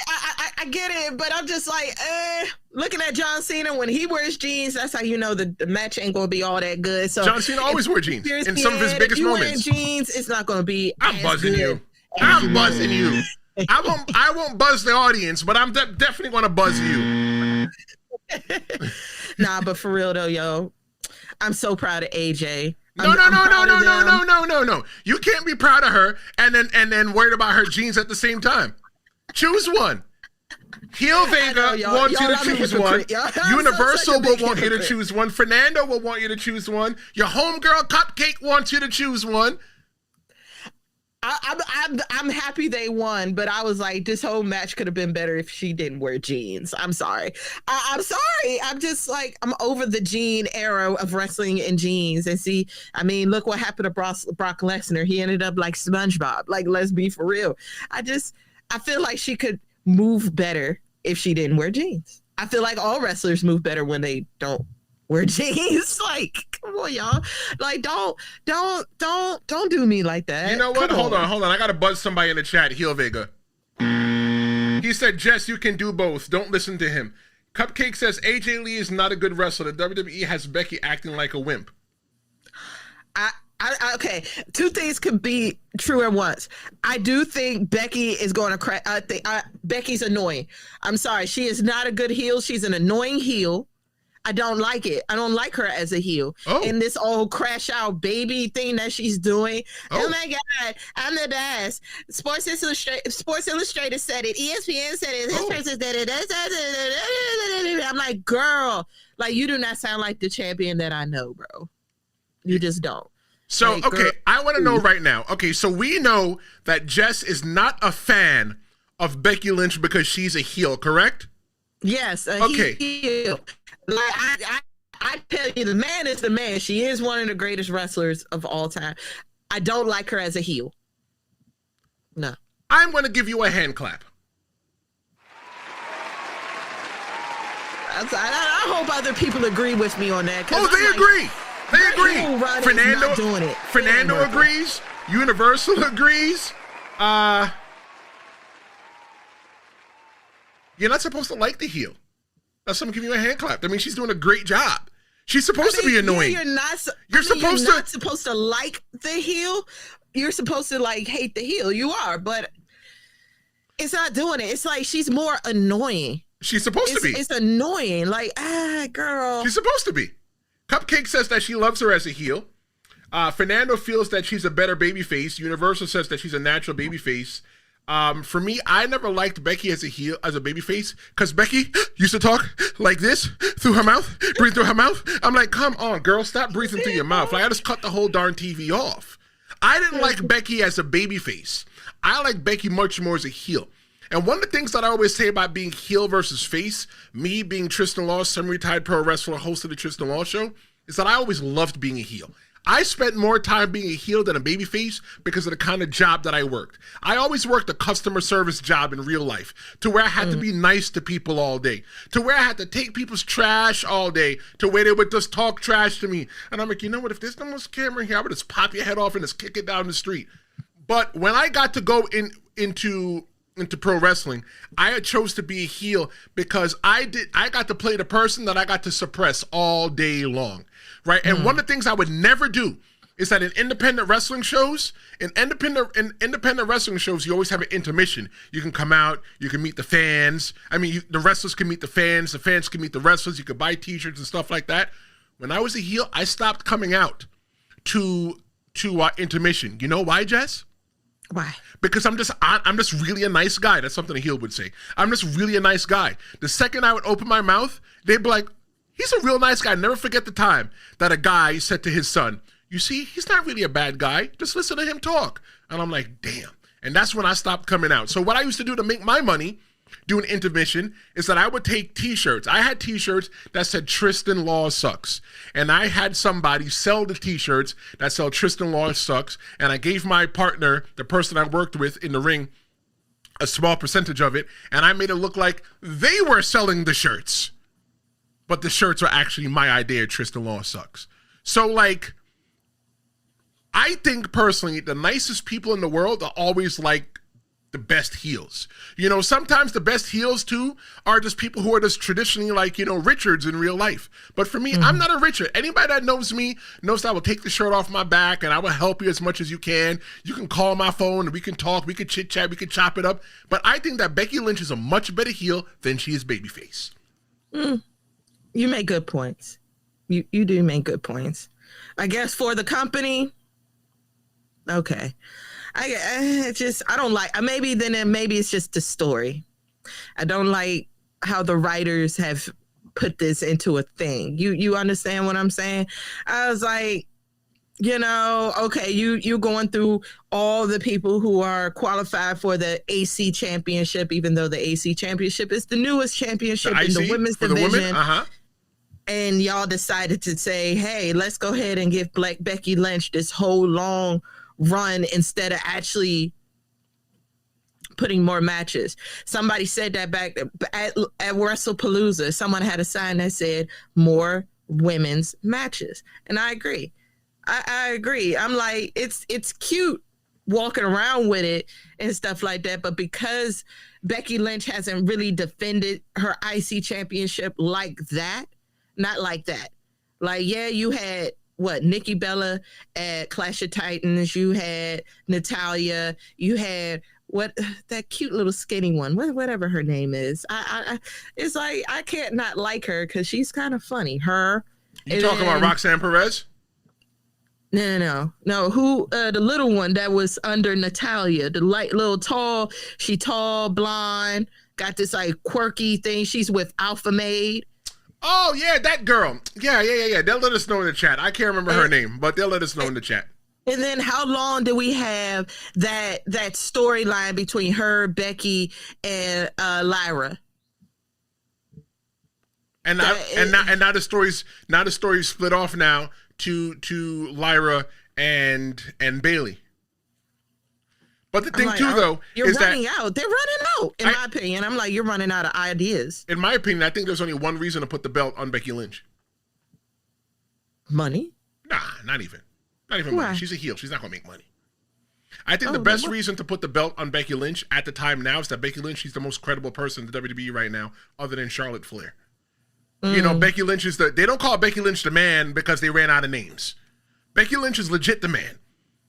I get it, but I'm just like, looking at John Cena when he wears jeans, that's how you know the match ain't gonna be all that good. So John Cena always wore jeans in some of his biggest moments. Jeans, it's not gonna be. I'm buzzing you. I won't buzz the audience, but I'm definitely gonna buzz you. Nah, but for real though, yo, I'm so proud of AJ. No. You can't be proud of her and then worried about her jeans at the same time. Choose one. Heel Vega wants you to choose one. Universal will want you to choose one. Fernando will want you to choose one. Your homegirl Cupcake wants you to choose one. I'm happy they won, but I was like, this whole match could have been better if she didn't wear jeans. I'm sorry. I'm sorry. I'm just like, I'm over the jean era of wrestling in jeans. And see, I mean, look what happened to Brock Lesnar. He ended up like SpongeBob. Like, let's be for real. I feel like she could move better if she didn't wear jeans. I feel like all wrestlers move better when they don't wear jeans. Like, come on, y'all. Like, don't do me like that. You know what? Hold on. I gotta buzz somebody in the chat. Heel Vega. He said, Jess, you can do both. Don't listen to him. Cupcake says AJ Lee is not a good wrestler. The WWE has Becky acting like a wimp. Okay, two things could be true at once. I do think Becky is going to crack. I think Becky's annoying. I'm sorry, she is not a good heel. She's an annoying heel. I don't like it. I don't like her as a heel. And this old crash out baby thing that she's doing. Oh my God, I'm the best. Sports Illustrated said it. ESPN said it. This person said it. I'm like, girl, like, you do not sound like the champion that I know, bro. You just don't. So, like, okay, girl, I want to know right now. Okay, so we know that Jess is not a fan of Becky Lynch because she's a heel, correct? Yes. Heel. Like, I tell you, the man is the man. She is one of the greatest wrestlers of all time. I don't like her as a heel. No. I'm going to give you a hand clap. I hope other people agree with me on that. Oh, they agree. They agree. Fernando agrees. Universal agrees. You're not supposed to like the heel. That's someone giving you a hand clap. That means she's doing a great job. She's supposed to be annoying. Yeah, you're not supposed to like the heel. You're supposed to like hate the heel. You are, but it's not doing it. It's like she's more annoying. She's supposed to be. It's annoying. Like, girl. She's supposed to be. Cupcake says that she loves her as a heel. Fernando feels that she's a better babyface. Universal says that she's a natural babyface. For me, I never liked Becky as a heel, as a babyface, because Becky used to talk like this through her mouth, breathe through her mouth. I'm like, come on, girl, stop breathing through your mouth. Like, I just cut the whole darn TV off. I didn't like Becky as a babyface. I like Becky much more as a heel. And one of the things that I always say about being heel versus face, me being Tristan Law, semi-retired pro wrestler, host of the Tristan Law Show, is that I always loved being a heel. I spent more time being a heel than a babyface because of the kind of job that I worked. I always worked a customer service job in real life, to where I had to be nice to people all day, to where I had to take people's trash all day, to where they would just talk trash to me. And I'm like, you know what? If there's no one's camera here, I would just pop your head off and just kick it down the street. But when I got to go into pro wrestling, I chose to be a heel because I got to play the person that I got to suppress all day long, right? And one of the things I would never do is that in independent wrestling shows, you always have an intermission. You can come out, you can meet the fans. I mean, the wrestlers can meet the fans can meet the wrestlers. You could buy T-shirts and stuff like that. When I was a heel, I stopped coming out to intermission. You know why, Jess? Why? Because I'm just really a nice guy. That's something a heel would say. I'm just really a nice guy. The second I would open my mouth, they'd be like, he's a real nice guy. Never forget the time that a guy said to his son, you see, he's not really a bad guy. Just listen to him talk. And I'm like, damn. And that's when I stopped coming out. So what I used to do to make my money doing intermission is that I would take T-shirts. I had T-shirts that said Tristan Law sucks. And I had somebody sell the T-shirts that sell Tristan Law sucks. And I gave my partner, the person I worked with in the ring, a small percentage of it. And I made it look like they were selling the shirts. But the shirts are actually my idea, Tristan Law sucks. So, like, I think personally the nicest people in the world are always like the best heels. You know, sometimes the best heels too are just people who are just traditionally like, you know, Richards in real life. But for me, I'm not a Richard. Anybody that knows me knows that I will take the shirt off my back and I will help you as much as you can. You can call my phone and we can talk, we can chit chat, we can chop it up. But I think that Becky Lynch is a much better heel than she is babyface. You make good points. You do make good points. I guess for the company, okay. I don't like, maybe it's just the story. I don't like how the writers have put this into a thing. You understand what I'm saying? I was like, you know, okay, you going through all the people who are qualified for the AC championship, even though the AC championship is the newest championship in the women's division. And y'all decided to say, hey, let's go ahead and give Becky Lynch this whole long run instead of actually putting more matches. Somebody said that back at WrestlePalooza. Someone had a sign that said more women's matches, and I agree. I agree. I'm like, it's cute walking around with it and stuff like that, but because Becky Lynch hasn't really defended her IC championship like that, not like that. Like, yeah, you had Nikki Bella at Clash of Titans, you had Natalya, you had that cute little skinny one, whatever her name is. I it's like I can't not like her because she's kind of funny. You talking about Roxanne Perez? No. Who the little one that was under Natalya, the little tall, she tall, blonde, got this like quirky thing. She's with Alpha Maid. Oh yeah, that girl. Yeah. They'll let us know in the chat. I can't remember her name, but they'll let us know in the chat. And then how long do we have that storyline between her, Becky, and Lyra? And now the story's split off now to Lyra and Bailey. But the thing though is that they're running out. In my opinion, I'm like, you're running out of ideas. In my opinion, I think there's only one reason to put the belt on Becky Lynch. Money? Nah, not even Why? money. She's a heel. She's not gonna make money. I think the best reason to put the belt on Becky Lynch at the time now is that Becky Lynch, she's the most credible person in the WWE right now, other than Charlotte Flair. You know, Becky Lynch is they don't call Becky Lynch the man because they ran out of names. Becky Lynch is legit the man.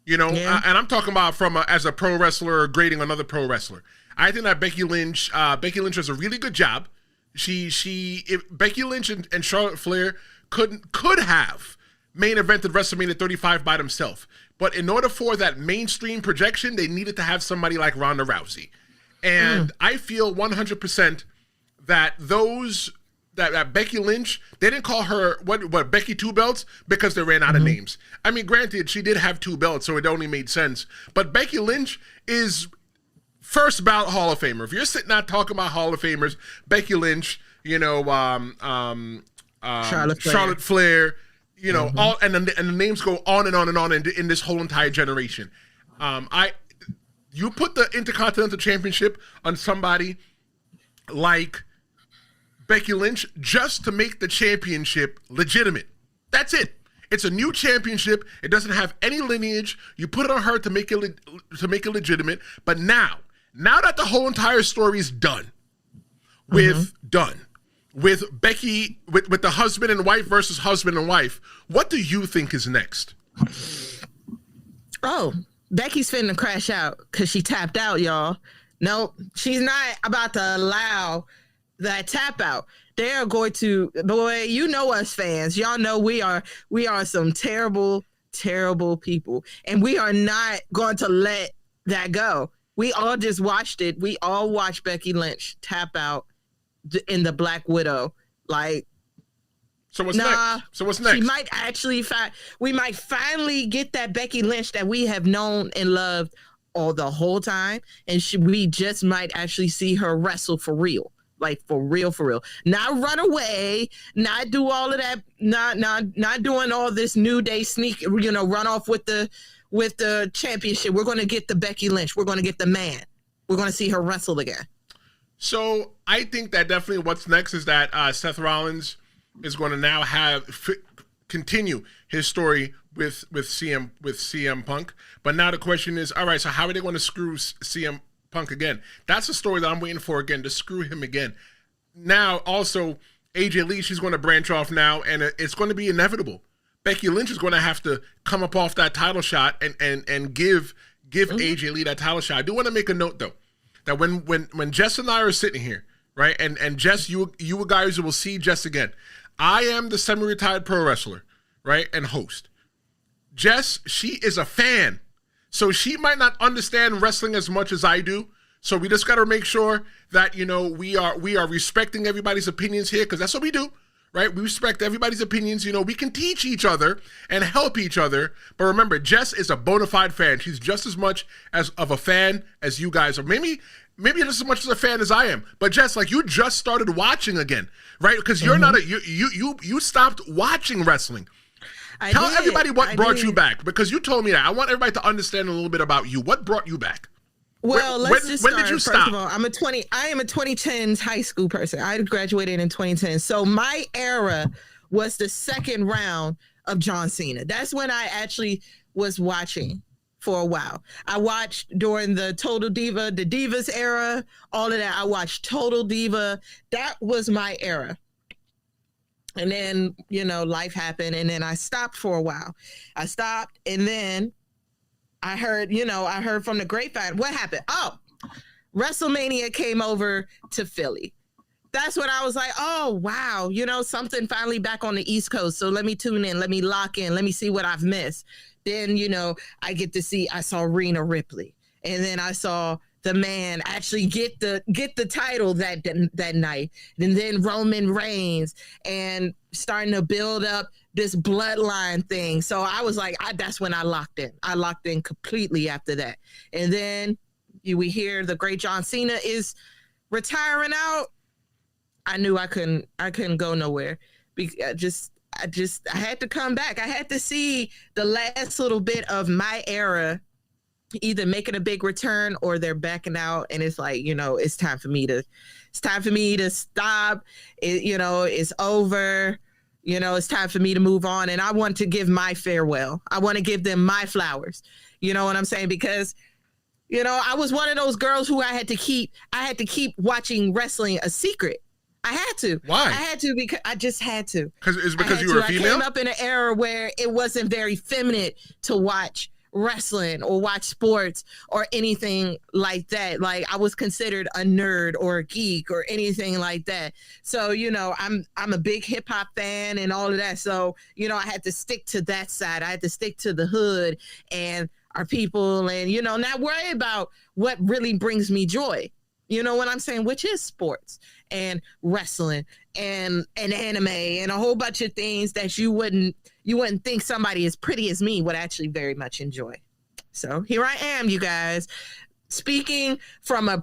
You know, and I'm talking about as a pro wrestler grading another pro wrestler. I think that Becky Lynch does a really good job. If Becky Lynch and Charlotte Flair could have main evented WrestleMania 35 by themselves. But in order for that mainstream projection, they needed to have somebody like Ronda Rousey. And I feel 100% that that Becky Lynch, they didn't call her what Becky 2 belts because they ran out of names. I mean, granted, she did have 2 belts, so it only made sense. But Becky Lynch is first ballot Hall of Famer. If you're sitting out talking about Hall of Famers, Becky Lynch, you know, Charlotte Flair, you know, all and the names go on and on and on in this whole entire generation. You put the Intercontinental Championship on somebody like Becky Lynch just to make the championship legitimate. That's it. It's a new championship. It doesn't have any lineage. You put it on her to make it legitimate. But now that the whole entire story is done with Becky with the husband and wife versus husband and wife, what do you think is next? Oh, Becky's finna crash out because she tapped out, y'all. Nope, she's not about to allow that tap out. They are going to, boy, you know us fans. Y'all know we are some terrible, terrible people. And we are not going to let that go. We all just watched it. We all watched Becky Lynch tap out in the Black Widow. Like, So what's next? She might actually we might finally get that Becky Lynch that we have known and loved all the whole time. And we just might actually see her wrestle for real. Like for real. Not run away, not do all of that, not doing all this New Day sneak, run off with the championship. We're going to get the Becky Lynch. We're going to get the man. We're going to see her wrestle again. So I think that definitely what's next is that Seth Rollins is going to now continue his story with CM Punk. But now the question is, all right, so how are they going to screw CM Punk again? That's the story that I'm waiting for again, to screw him again. Now, also, AJ Lee, she's going to branch off now, and it's going to be inevitable. Becky Lynch is going to have to come up off that title shot and give AJ Lee that title shot. I do want to make a note, though, that when Jess and I are sitting here, right, and Jess, you guys will see Jess again. I am the semi-retired pro wrestler, right, and host. Jess, she is a fan. So she might not understand wrestling as much as I do. So we just got to make sure that, we are respecting everybody's opinions here, because that's what we do, right? We respect everybody's opinions. We can teach each other and help each other. But remember, Jess is a bona fide fan. She's just as much of a fan as you guys are. Maybe just as much as a fan as I am. But Jess, like, you just started watching again, right? Because you're not you stopped watching wrestling. Tell everybody what brought you back, because you told me that. I want everybody to understand a little bit about you. What brought you back? Well, let's just when start. did you First stop? of all, I am a 2010s high school person. I graduated in 2010. So my era was the second round of John Cena. That's when I actually was watching for a while. I watched during the Total Diva, the Divas era, all of that. I watched Total Diva. That was my era. And then, life happened, and then I stopped for a while. I stopped, and then I heard from the grapevine, what happened? Oh, WrestleMania came over to Philly. That's when I was like, oh, wow, something finally back on the East Coast. So let me tune in. Let me lock in. Let me see what I've missed. Then, I saw Rhea Ripley. And then I saw the man actually get the title that night. And then Roman Reigns and starting to build up this bloodline thing. So I was like, that's when I locked in. I locked in completely after that. And then we hear the great John Cena is retiring out. I knew I couldn't go nowhere. I had to come back. I had to see the last little bit of my era either making a big return or they're backing out, and it's like, it's time for me to stop. It's over. It's time for me to move on, and I want to give my farewell. I want to give them my flowers. You know what I'm saying? Because I was one of those girls who I had to keep watching wrestling a secret. I had to. Why? I had to because I just had to. Because you were a female? I came up in an era where it wasn't very feminine to watch wrestling or watch sports or anything like that. Like, I was considered a nerd or a geek or anything like that. So, I'm a big hip hop fan and all of that. So, I had to stick to that side. I had to stick to the hood and our people and, not worry about what really brings me joy. You know what I'm saying? Which is sports and wrestling and anime and a whole bunch of things that you wouldn't think somebody as pretty as me would actually very much enjoy. So here I am, you guys, speaking from a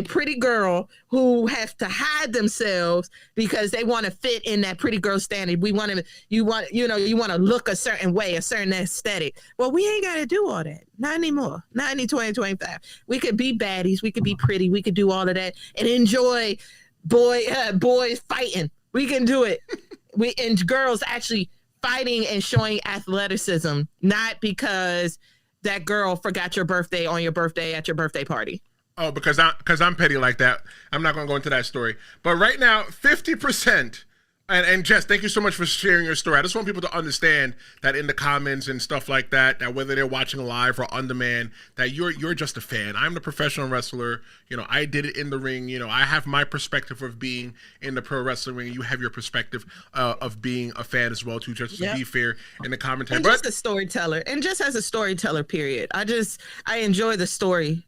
pretty girl who has to hide themselves because they want to fit in that pretty girl standard. You want to look a certain way, a certain aesthetic. Well, we ain't got to do all that. Not anymore. Not in 2025. We could be baddies. We could be pretty. We could do all of that and enjoy boys fighting. We can do it. And girls actually fighting and showing athleticism, not because that girl forgot your birthday on your birthday at your birthday party. Oh, because I'm petty like that. I'm not going to go into that story. But right now, 50%. And Jess, thank you so much for sharing your story. I just want people to understand that in the comments and stuff like that, that whether they're watching live or on demand, that you're just a fan. I'm the professional wrestler. I did it in the ring. I have my perspective of being in the pro wrestling ring. You have your perspective of being a fan as well, too, just to be fair in the commentary. And just a storyteller. And just as a storyteller, period. I enjoy the story.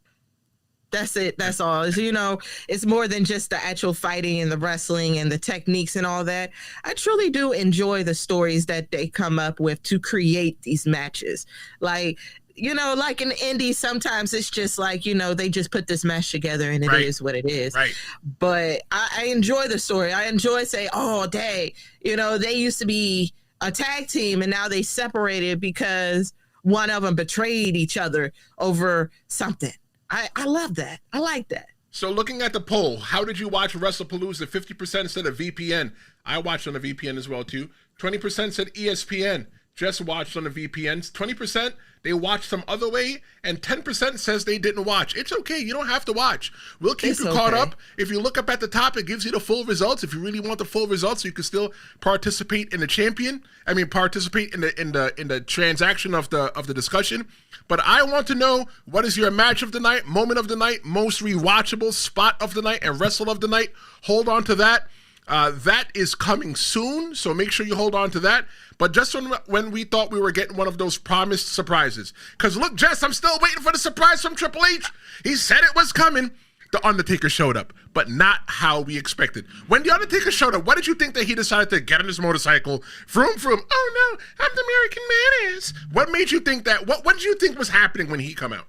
That's it. That's all. It's more than just the actual fighting and the wrestling and the techniques and all that. I truly do enjoy the stories that they come up with to create these matches. Like, like in indie, sometimes it's just like, they just put this match together and it is what it is. Right. But I enjoy the story. I enjoy saying, oh, dang, they used to be a tag team and now they separated because one of them betrayed each other over something. I love that. I like that. So looking at the poll, how did you watch WrestlePalooza? 50% said a VPN. I watched on a VPN as well, too. 20% said ESPN. Just watched on the VPNs. 20% they watched some other way, and 10% says they didn't watch. It's okay. You don't have to watch. We'll keep you caught up. If you look up at the top, it gives you the full results. If you really want the full results, you can still participate in the participate in the transaction of the discussion. But I want to know, what is your match of the night, moment of the night, most rewatchable spot of the night, and wrestle of the night? Hold on to that. That is coming soon, so make sure you hold on to that. But just when we thought we were getting one of those promised surprises. Because look, Jess, I'm still waiting for the surprise from Triple H. He said it was coming. The Undertaker showed up, but not how we expected. When The Undertaker showed up, what did you think that he decided to get on his motorcycle? Vroom, vroom. Oh, no, I'm the American man. What made you think that? What did you think was happening when he come out?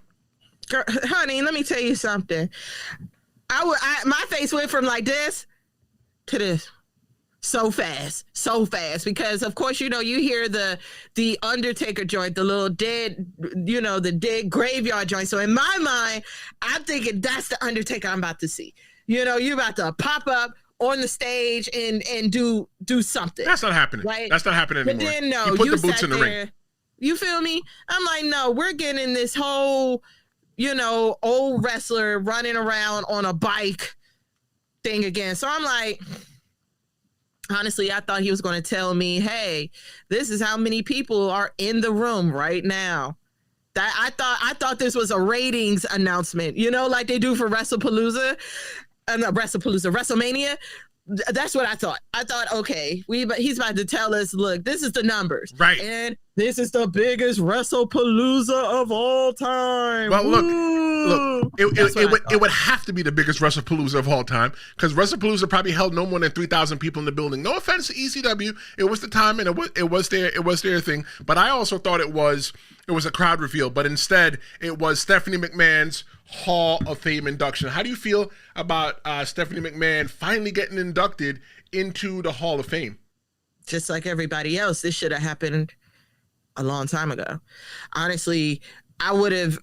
Girl, honey, let me tell you something. My face went from like this to this. so fast because of course you hear the Undertaker joint, the little dead, the dead graveyard joint. So in my mind, I'm thinking that's the Undertaker I'm about to see. You're about to pop up on the stage and do something. That's not happening. Right? That's not happening anymore. But then no, you put you the boots sat in the there, ring. You feel me? I'm like, no, we're getting this whole, old wrestler running around on a bike thing again. So I'm like, honestly, I thought he was going to tell me, hey, this is how many people are in the room right now. That I thought this was a ratings announcement, like they do for WrestlePalooza. WrestleMania. That's what I thought. I thought, okay, he's about to tell us, look, this is the numbers. Right. And this is the biggest WrestlePalooza of all time. Well, Woo! look, it would have to be the biggest WrestlePalooza of all time because WrestlePalooza probably held no more than 3,000 people in the building. No offense to ECW, it was the time and it was their thing. But I also thought it was a crowd reveal, but instead it was Stephanie McMahon's Hall of Fame induction. How do you feel about Stephanie McMahon finally getting inducted into the Hall of Fame? Just like everybody else, this should have happened a long time ago. Honestly, I would have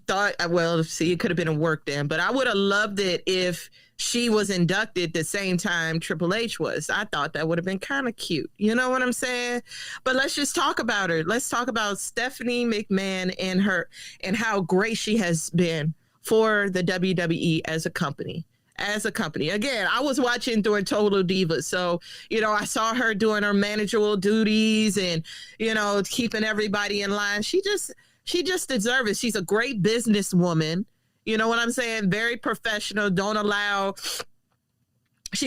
thought, well, see, it could have been a work then, but I would have loved it if she was inducted the same time Triple H was. I thought that would have been kind of cute. You know what I'm saying? But let's just talk about her. Let's talk about Stephanie McMahon and how great she has been for the WWE as a company. Again, I was watching during Total Divas. So, I saw her doing her managerial duties and, keeping everybody in line. She just deserves it. She's a great businesswoman. You know what I'm saying? Very professional. She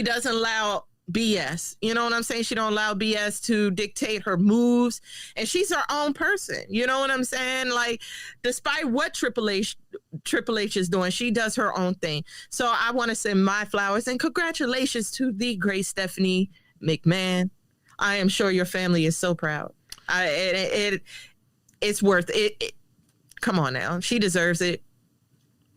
doesn't allow BS. You know what I'm saying? She don't allow BS to dictate her moves. And she's her own person. You know what I'm saying? Like, despite what Triple H is doing, she does her own thing. So I want to send my flowers and congratulations to the great Stephanie McMahon. I am sure your family is so proud. It's worth it. Come on now. She deserves it.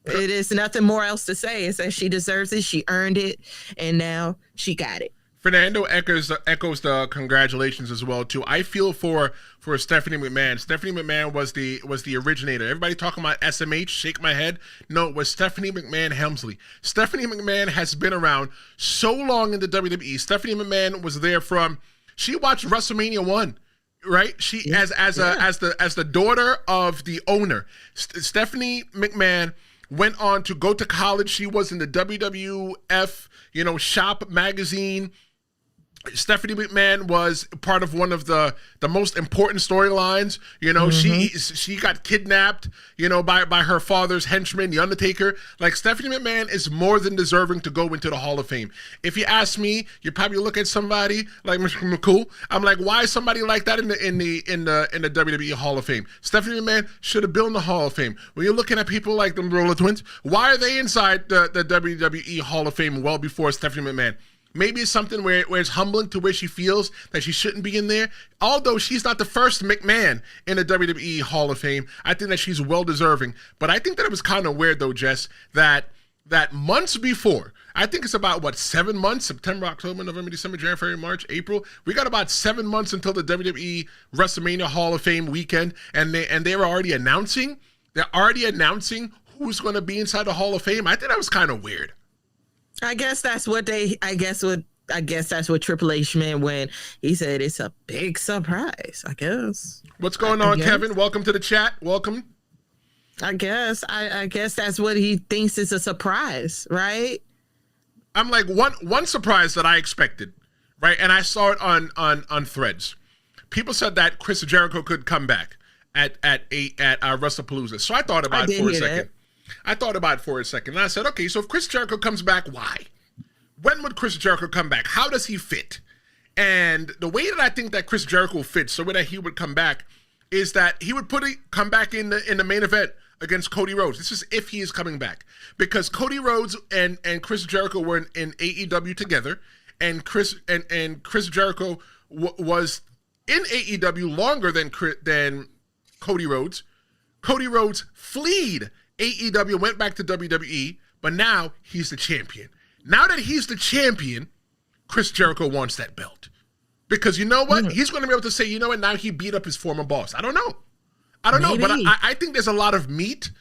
It is nothing more else to say. It's that she deserves it. She earned it. And now she got it. Fernando echoes the congratulations as well too. I feel for Stephanie McMahon. Stephanie McMahon was the originator. Everybody talking about SMH, shake my head. No, it was Stephanie McMahon Helmsley. Stephanie McMahon has been around so long in the WWE. Stephanie McMahon was there she watched WrestleMania 1. Right, she as the daughter of the owner, Stephanie McMahon went on to go to college. She was in the WWF, shop magazine. Stephanie McMahon was part of one of the most important storylines. She got kidnapped, by her father's henchman, the Undertaker. Like, Stephanie McMahon is more than deserving to go into the Hall of Fame. If you ask me, you probably look at somebody like Mr. McCool. I'm like, why is somebody like that in the WWE Hall of Fame? Stephanie McMahon should have been in the Hall of Fame. When you're looking at people like the Roller Twins, why are they inside the WWE Hall of Fame well before Stephanie McMahon? Maybe it's something where it's humbling to where she feels that she shouldn't be in there. Although she's not the first McMahon in the WWE Hall of Fame, I think that she's well deserving. But I think that it was kind of weird though, Jess, that months before, I think it's about 7 months, September, October, November, December, January, February, March, April. We got about 7 months until the WWE WrestleMania Hall of Fame weekend, and they're already announcing who's going to be inside the Hall of Fame. I think that was kind of weird. I guess that's what Triple H meant when he said it's a big surprise. I guess. What's going on, Kevin? Welcome to the chat. Welcome. I guess that's what he thinks is a surprise, right? I'm like one surprise that I expected, right? And I saw it on Threads. People said that Chris Jericho could come back at WrestlePalooza. So I thought about it for a second. I thought about it for a second, and I said, okay, so if Chris Jericho comes back, why? When would Chris Jericho come back? How does he fit? And the way that I think that Chris Jericho fits, so that he would come back, is that he would come back in the main event against Cody Rhodes. This is if he is coming back, because Cody Rhodes and Chris Jericho were in AEW together, and Chris Jericho was in AEW longer than Cody Rhodes. Cody Rhodes fled AEW, went back to WWE, but now he's the champion. Now that he's the champion, Chris Jericho wants that belt. Because you know what? He's going to be able to say, you know what? Now he beat up his former boss. I don't know. But I think there's a lot of meat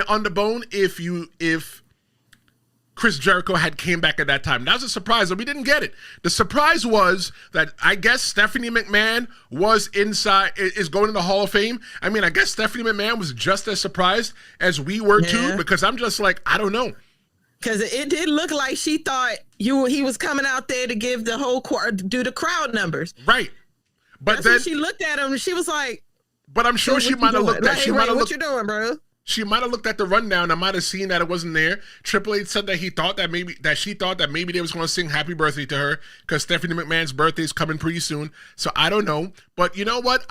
on the bone if Chris Jericho had came back at that time. That was a surprise, but we didn't get it. The surprise was that I guess Stephanie McMahon is going to the Hall of Fame. I mean, I guess Stephanie McMahon was just as surprised as we were too, because I'm just like, I don't know. Because it did look like she thought he was coming out there to give the whole do the crowd numbers. Right. But that's then when she looked at him and she was like, but I'm sure she might have looked at what you doing, bro? She might have looked at the rundown. I might have seen that it wasn't there. Triple H said that she thought that maybe they was going to sing happy birthday to her because Stephanie McMahon's birthday is coming pretty soon. So I don't know. But you know what?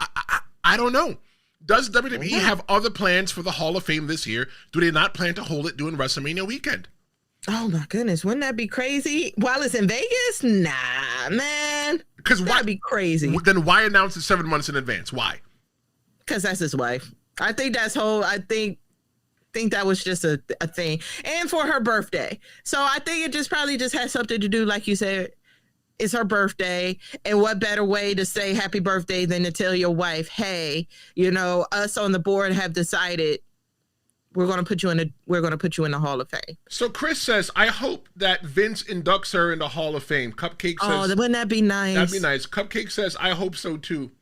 I don't know. Does WWE have other plans for the Hall of Fame this year? Do they not plan to hold it during WrestleMania weekend? Oh my goodness, wouldn't that be crazy? While it's in Vegas? Nah, man. Because that'd be crazy. Then why announce it 7 months in advance? Why? Because that's his wife. I think that was just a thing. And for her birthday. So I think it probably has something to do, like you said, it's her birthday. And what better way to say happy birthday than to tell your wife, hey, us on the board have decided we're going to put you in the Hall of Fame. So Chris says, I hope that Vince inducts her in the Hall of Fame. Cupcake says, wouldn't that be nice? That'd be nice. Cupcake says, I hope so too.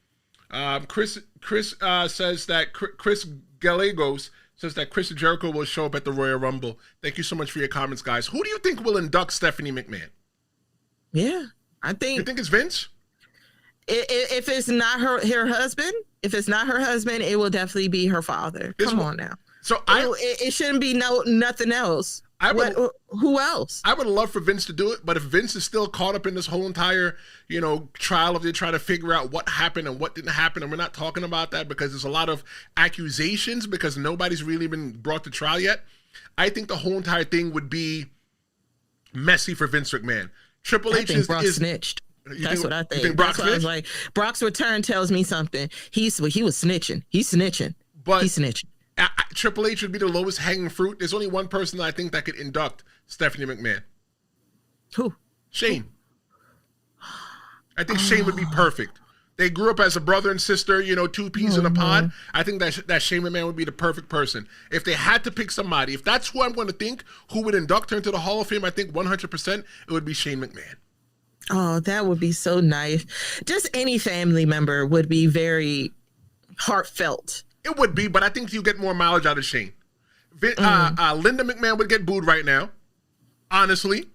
Chris says that Chris Gallegos says that Chris Jericho will show up at the Royal Rumble. Thank you so much for your comments, guys. Who do you think will induct Stephanie McMahon? Yeah, I think. You think it's Vince? If it's not her husband, it will definitely be her father. Come on now. So it shouldn't be nothing else. Who else? I would love for Vince to do it, but if Vince is still caught up in this whole entire, trial of they trying to figure out what happened and what didn't happen, and we're not talking about that because there's a lot of accusations because nobody's really been brought to trial yet. I think the whole entire thing would be messy for Vince McMahon. Triple H is snitched. That's what I think. You think Brock That's what I was like. Brock's return tells me something. He was snitching. He's snitching. Triple H would be the lowest hanging fruit. There's only one person that I think that could induct Stephanie McMahon. Who? Shane. I think Shane would be perfect. They grew up as a brother and sister, two peas in a pod. I think that Shane McMahon would be the perfect person. If they had to pick somebody, if that's who I'm going to think who would induct her into the Hall of Fame, I think 100% it would be Shane McMahon. Oh, that would be so nice. Just any family member would be very heartfelt. It would be, but I think you get more mileage out of Shane. Linda McMahon would get booed right now. Honestly.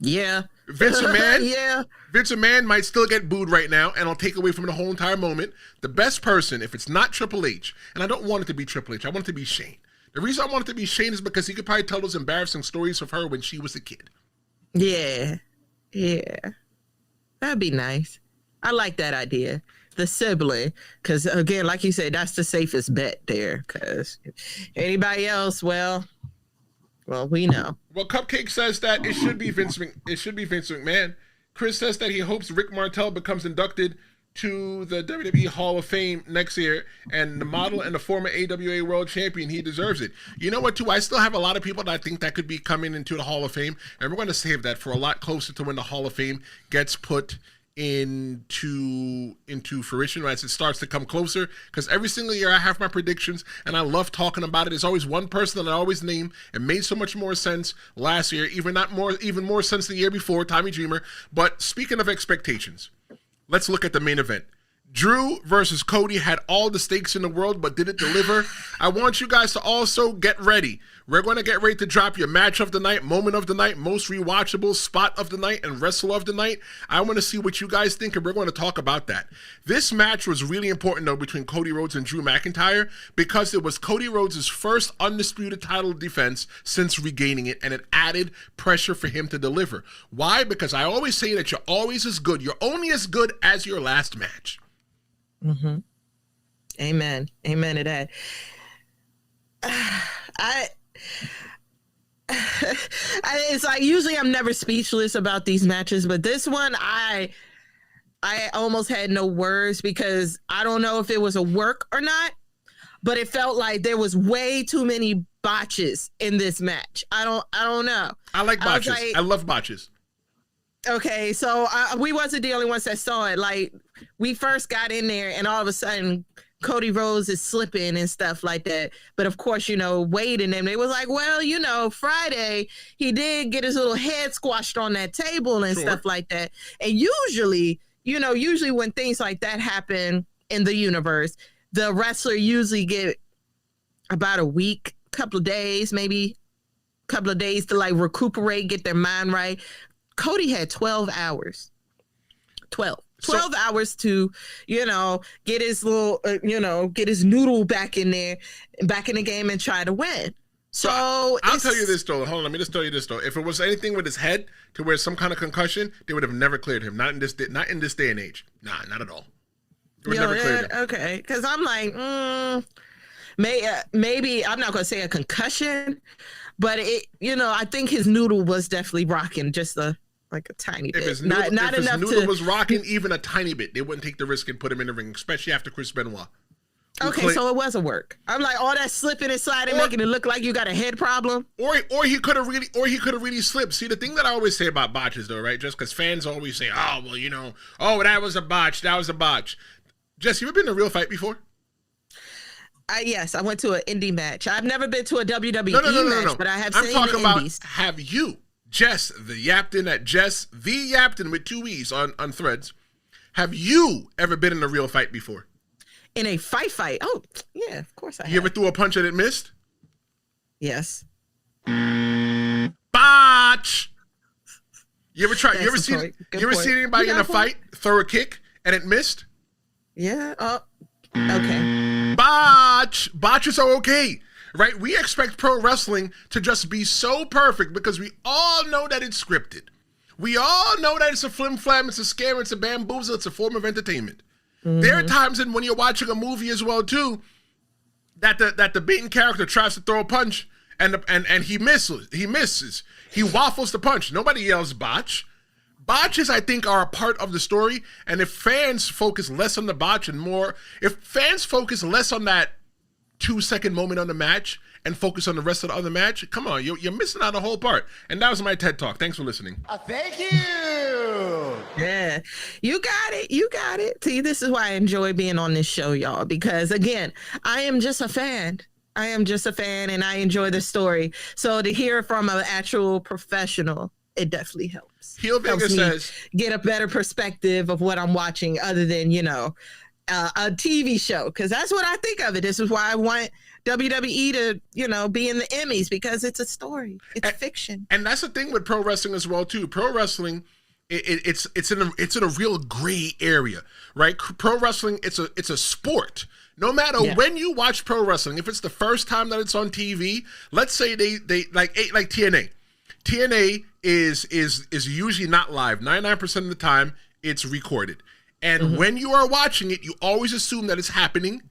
Yeah. Vince McMahon. Yeah. Vince McMahon might still get booed right now, and I'll take away from the whole entire moment. The best person, if it's not Triple H, and I don't want it to be Triple H, I want it to be Shane. The reason I want it to be Shane is because he could probably tell those embarrassing stories of her when she was a kid. Yeah. Yeah. That'd be nice. I like that idea. The sibling, because again, like you said, that's the safest bet there. Because anybody else, well, we know. Well, Cupcake says that it should be Vince McMahon. Chris says that he hopes Rick Martel becomes inducted to the WWE Hall of Fame next year, and the model and the former AWA World Champion, he deserves it. You know what, too? I still have a lot of people that I think that could be coming into the Hall of Fame, and we're going to save that for a lot closer to when the Hall of Fame gets put into fruition as it starts to come closer, because every single year I have my predictions and I love talking about it. There's always one person that I always name. It made so much more sense last year, even more sense the year before, Tommy Dreamer. But speaking of expectations, let's look at the main event. Drew versus Cody had all the stakes in the world, but did it deliver? I want you guys to also get ready. We're going to get ready to drop your match of the night, moment of the night, most rewatchable, spot of the night, and wrestle of the night. I want to see what you guys think, and we're going to talk about that. This match was really important, though, between Cody Rhodes and Drew McIntyre, because it was Cody Rhodes' first undisputed title defense since regaining it, and it added pressure for him to deliver. Why? Because I always say that you're always as good. You're only as good as your last match. Mm-hmm. Amen to that. It's like usually I'm never speechless about these matches, but this one I almost had no words because I don't know if it was a work or not, but it felt like there was way too many botches in this match. I don't know. I like botches. I love botches. Okay, so we wasn't the only ones that saw it. Like, we first got in there, and all of a sudden, Cody Rhodes is slipping and stuff like that. But of course, Wade and them, they was like, well, Friday, he did get his little head squashed on that table and stuff like that. And usually when things like that happen in the universe, the wrestler usually get about a week, couple of days, maybe a couple of days to like recuperate, get their mind right. Cody had 12 hours. 12 hours to, get his little, get his noodle back in there, back in the game and try to win. So I'll tell you this, though. Hold on, let me just tell you this, though. If it was anything with his head to where some kind of concussion, they would have never cleared him. Not in this day and age. Nah, not at all. It would never cleared him. Okay, because I'm like, maybe I'm not going to say a concussion, but I think his noodle was definitely rocking just like a tiny bit. If his noodle was rocking even a tiny bit, they wouldn't take the risk and put him in the ring, especially after Chris Benoit. Okay, so it was a work. I'm like, all that slipping and sliding, making it look like you got a head problem. Or he could have really slipped. See, the thing that I always say about botches, though, right? Just because fans always say, that was a botch, that was a botch. Jess, you ever been in a real fight before? Yes, I went to an indie match. I've never been to a WWE match, but I have seen the indies. Have you, Jess, the Yapton with 2 E's on Threads, have you ever been in a real fight before? In a fight? Oh, yeah, of course I have. You ever threw a punch and it missed? Yes. Botch! You ever seen anybody in a fight throw a kick and it missed? Yeah. Oh, okay. Botches are okay, right? We expect pro wrestling to just be so perfect because we all know that it's scripted. We all know that it's a flim-flam, it's a scam, it's a bamboozle, it's a form of entertainment. Mm-hmm. There are times when you're watching a movie as well too, that the beaten character tries to throw a punch and he misses. He waffles the punch. Nobody yells botch. Botches, I think, are a part of the story, and if fans focus less on the botch and more, if fans focus less on that 2-second moment on the match and focus on the rest of the other match, come on, you're missing out a whole part. And that was my TED Talk. Thanks for listening. Thank you. Yeah, you got it. See, this is why I enjoy being on this show, y'all, because again, I am just a fan, and I enjoy the story. So to hear from an actual professional, it definitely helps. Heel Vaquer says, get a better perspective of what I'm watching other than, a TV show. Because that's what I think of it. This is why I want WWE to, be in the Emmys, because it's a story. It's fiction. And that's the thing with pro wrestling as well, too. Pro wrestling, it's in a real gray area, right? Pro wrestling, it's a sport. No matter when you watch pro wrestling, if it's the first time that it's on TV, let's say they like TNA. TNA is usually not live. 99% of the time, it's recorded. And when you are watching it, you always assume that it's happening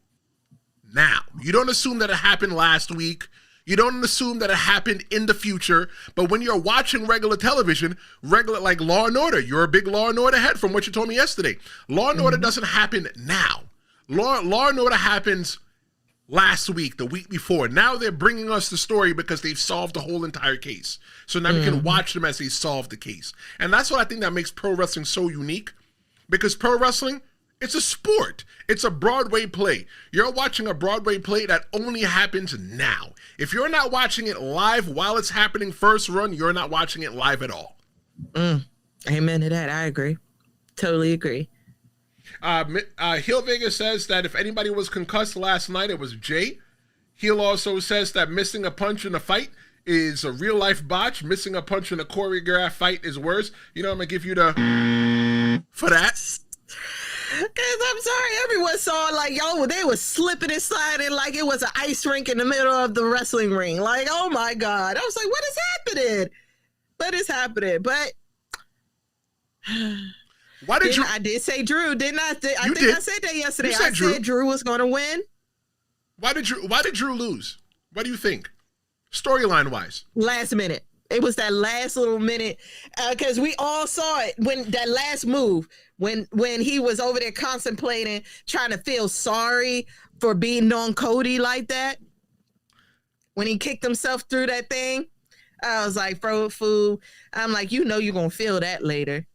now. You don't assume that it happened last week. You don't assume that it happened in the future. But when you're watching regular television, like Law & Order, you're a big Law & Order head from what you told me yesterday. Law & Order doesn't happen now. Law & Order happens last week, the week before. Now they're bringing us the story because they've solved the whole entire case. So now we can watch them as they solve the case. And that's what I think that makes pro wrestling so unique, because pro wrestling, it's a sport. It's a Broadway play. You're watching a Broadway play that only happens now. If you're not watching it live while it's happening first run, you're not watching it live at all. Amen to that. I agree. Totally agree. Heel Vaquer says that if anybody was concussed last night, it was Jey. Heel also says that missing a punch in a fight is a real life botch. Missing a punch in a choreographed fight is worse. I'm gonna give you the for that. Because I'm sorry, everyone saw they was slipping and sliding like it was an ice rink in the middle of the wrestling ring. Like, oh my God. I was like, what is happening? What is happening? But why did I did say Drew, didn't I? I said that yesterday. I said Drew was going to win. Why did Drew lose? What do you think? Storyline wise. Last minute. It was that last little minute, because we all saw it when that last move, when he was over there contemplating, trying to feel sorry for beating on Cody like that. When he kicked himself through that thing, I was like, throw food. I'm like, you're going to feel that later.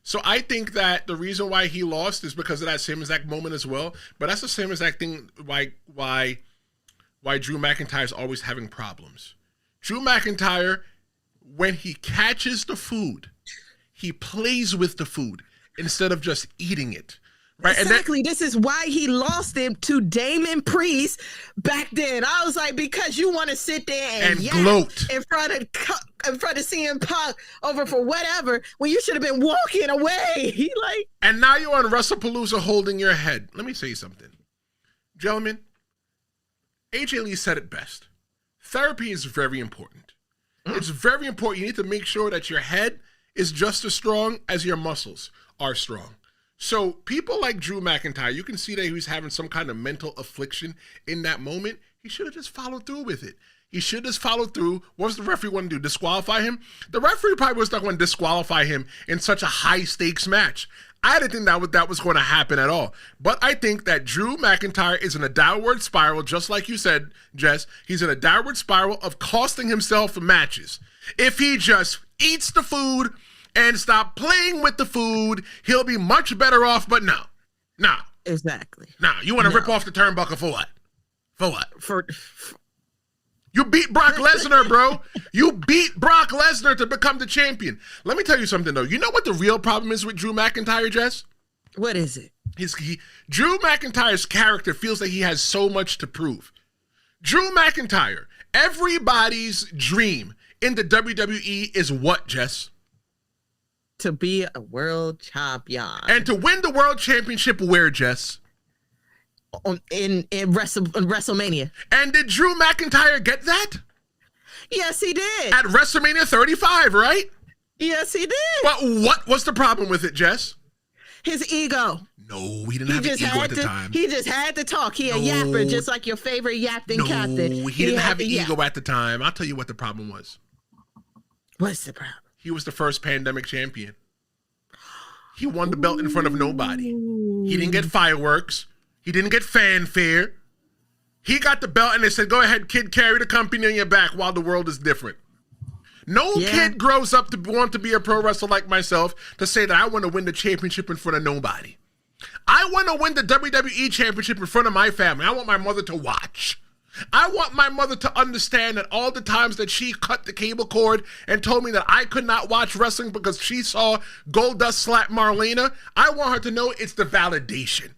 So I think that the reason why he lost is because of that same exact moment as well. But that's the same exact thing why Drew McIntyre is always having problems. Drew McIntyre, when he catches the food, he plays with the food instead of just eating it. Right? Exactly. This is why he lost him to Damon Priest back then. I was like, because you want to sit there and gloat in front of CM Punk over for whatever when you should have been walking away. And now you're on WrestlePalooza holding your head. Let me say something, gentlemen. AJ Lee said it best. Therapy is very important. It's very important. You need to make sure that your head is just as strong as your muscles are strong. So people like Drew McIntyre, you can see that he was having some kind of mental affliction in that moment. He should have just followed through with it. He should just follow through. What was the referee want to do? Disqualify him? The referee probably was not going to disqualify him in such a high-stakes match. I didn't think that was going to happen at all. But I think that Drew McIntyre is in a downward spiral, just like you said, Jess. He's in a downward spiral of costing himself matches. If he just eats the food and stop playing with the food, he'll be much better off. But no. Exactly. No, you want to rip off the turnbuckle for what? For what? You beat Brock Lesnar, bro. You beat Brock Lesnar to become the champion. Let me tell you something, though. You know what the real problem is with Drew McIntyre, Jess? What is it? Drew McIntyre's character feels like he has so much to prove. Drew McIntyre, everybody's dream in the WWE is what, Jess? To be a world champion. And to win the world championship where, Jess? In WrestleMania. And did Drew McIntyre get that? Yes, he did. At WrestleMania 35, right? Yes, he did. But what was the problem with it, Jess? His ego. No, he didn't have an ego at the time. He just had to talk. He a yapper, just like your favorite yapping captain. No, he didn't have an ego at the time. I'll tell you what the problem was. What's the problem? He was the first pandemic champion. He won the belt in front of nobody. He didn't get fireworks. He didn't get fanfare. He got the belt and they said, go ahead, kid, carry the company on your back while the world is different. No kid grows up to want to be a pro wrestler like myself to say that I want to win the championship in front of nobody. I want to win the WWE championship in front of my family. I want my mother to watch. I want my mother to understand that all the times that she cut the cable cord and told me that I could not watch wrestling because she saw Goldust slap Marlena, I want her to know it's the validation.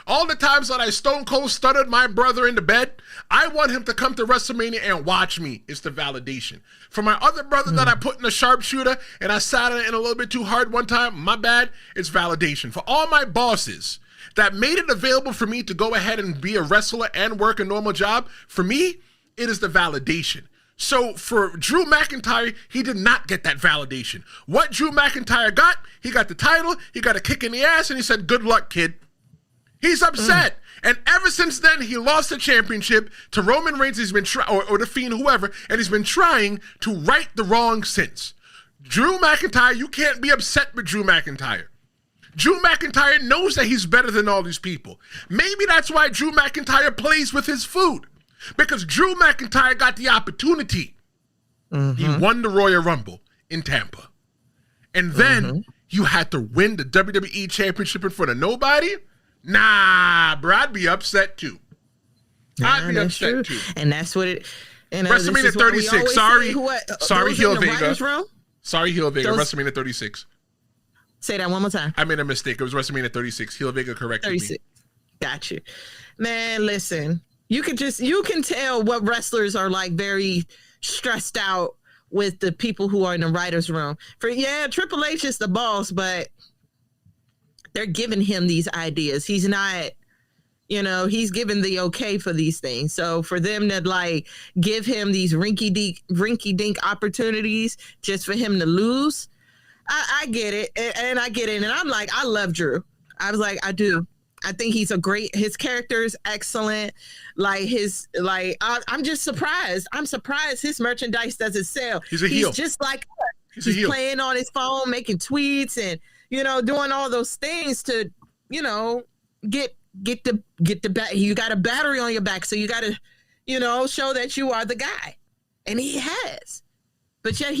All the times that I stone cold stuttered my brother in the bed, I want him to come to WrestleMania and watch me. It's the validation. For my other brother that I put in a sharpshooter and I sat in a little bit too hard one time, my bad, it's validation. For all my bosses that made it available for me to go ahead and be a wrestler and work a normal job, for me, it is the validation. So for Drew McIntyre, he did not get that validation. What Drew McIntyre got, he got the title, he got a kick in the ass, and he said, good luck, kid. He's upset. And ever since then, he lost the championship to Roman Reigns. He's been or the Fiend, whoever, and he's been trying to right the wrong since. Drew McIntyre, you can't be upset with Drew McIntyre. Drew McIntyre knows that he's better than all these people. Maybe that's why Drew McIntyre plays with his food. Because Drew McIntyre got the opportunity. He won the Royal Rumble in Tampa. And then you had to win the WWE Championship in front of nobody? Nah, bro, I'd be upset too. I'd be upset too. And that's what it... WrestleMania 36. Sorry, Heel Vega. Sorry, Heel Vega. WrestleMania 36. Say that one more time. I made a mistake. It was WrestleMania 36. Heel Vega corrected 36. Me. Got you. Man, listen. You can tell what wrestlers are like very stressed out with the people who are in the writer's room. Triple H is the boss, but they're giving him these ideas. He's not, he's given the okay for these things. So for them to like give him these rinky dink opportunities just for him to lose, I get it. And I get it. And I'm like, I love Drew. I was like, I do. I think he's his character is excellent. I'm just surprised. I'm surprised his merchandise doesn't sell. He's a heel. He's just like us. He's playing on his phone, making tweets and, doing all those things to, get the back. You got a battery on your back. So you got to, show that you are the guy. And he has. but yet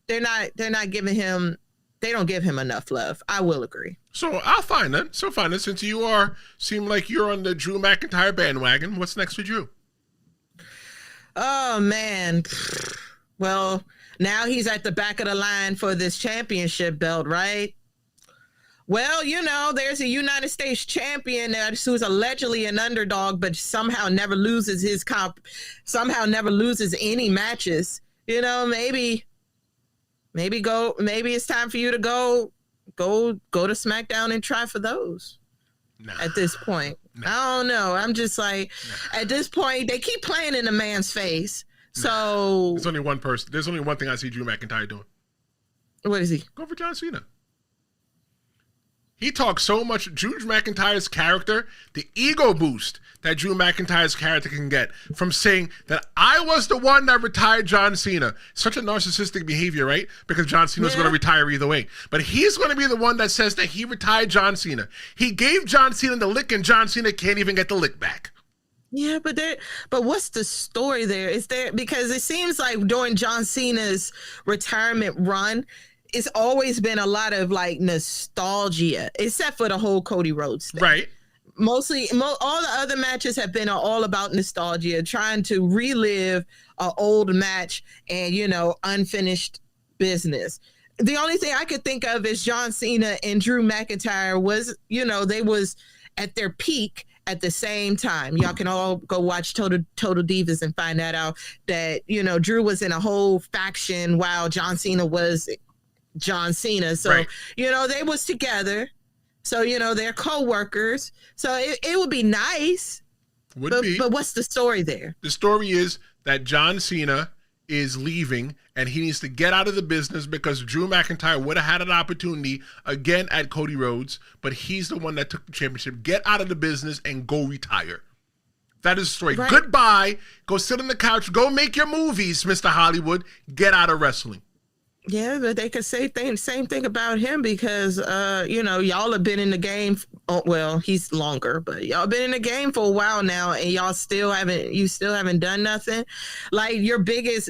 they're not giving him, they don't give him enough love. I will agree. So I'll find that. Since you seem like you're on the Drew McIntyre bandwagon. What's next for Drew? Oh man. Well, now he's at the back of the line for this championship belt, right? Well, there's a United States champion who's allegedly an underdog, but somehow never loses any matches. Maybe it's time for you to go to SmackDown and try for those. Nah. At this point. Nah. I don't know. I'm just like, at this point, they keep playing in the man's face. Nah. So there's only one person. There's only one thing I see Drew McIntyre doing. What is he? Go for John Cena. He talks so much. Drew McIntyre's character, the ego boost that Drew McIntyre's character can get from saying that I was the one that retired John Cena. Such a narcissistic behavior, right? Because John Cena's going to retire either way. But he's going to be the one that says that he retired John Cena. He gave John Cena the lick, and John Cena can't even get the lick back. Yeah, but what's the story there? Is there, because it seems like during John Cena's retirement run, it's always been a lot of like nostalgia, except for the whole Cody Rhodes thing. Right. Mostly, all the other matches have been all about nostalgia, trying to relive an old match and, unfinished business. The only thing I could think of is John Cena and Drew McIntyre was, they was at their peak at the same time. Y'all can all go watch Total Divas and find that out, that, Drew was in a whole faction while John Cena was John Cena. So, right. They was together. So, they're co-workers. So it would be nice. But what's the story there? The story is that John Cena is leaving and he needs to get out of the business because Drew McIntyre would have had an opportunity again at Cody Rhodes, but he's the one that took the championship. Get out of the business and go retire. That is the story. Right. Goodbye. Go sit on the couch. Go make your movies, Mr. Hollywood. Get out of wrestling. Yeah, but they could say same thing about him because, y'all have been in the game. Well, he's longer, but y'all been in the game for a while now, and y'all still haven't done nothing. Like your biggest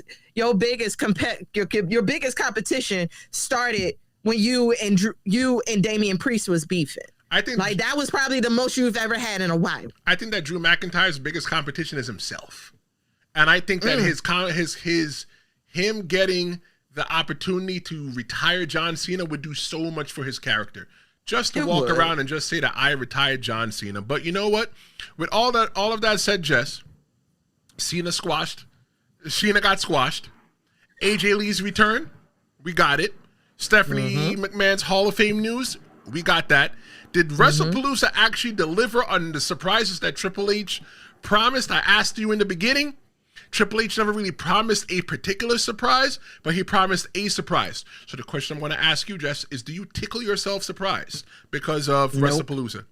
competition started when you and Damian Priest was beefing. I think like that was probably the most you've ever had in a while. I think that Drew McIntyre's biggest competition is himself, and I think that him getting the opportunity to retire John Cena would do so much for his character. Just to walk around and just say that I retired John Cena. But you know what? With all of that said, Jess, Cena got squashed. AJ Lee's return, we got it. Stephanie McMahon's Hall of Fame news, we got that. Did WrestlePalooza actually deliver on the surprises that Triple H promised? I asked you in the beginning. Triple H never really promised a particular surprise, but he promised a surprise. So the question I'm going to ask you, Jess, is do you tickle yourself surprised because of WrestlePalooza?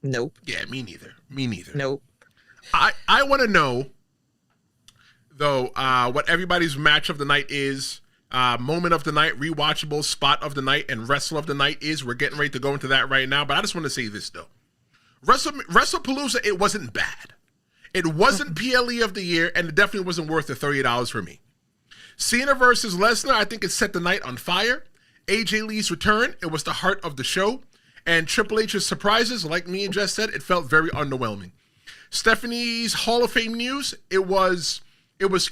Nope. Yeah, me neither. Nope. I want to know, though, what everybody's match of the night is, moment of the night, rewatchable, spot of the night, and wrestle of the night is. We're getting ready to go into that right now, but I just want to say this, though. WrestlePalooza, it wasn't bad. It wasn't PLE of the year, and it definitely wasn't worth the $30 for me. Cena versus Lesnar, I think it set the night on fire. AJ Lee's return, it was the heart of the show. And Triple H's surprises, like me and Jess said, it felt very underwhelming. Stephanie's Hall of Fame news, it was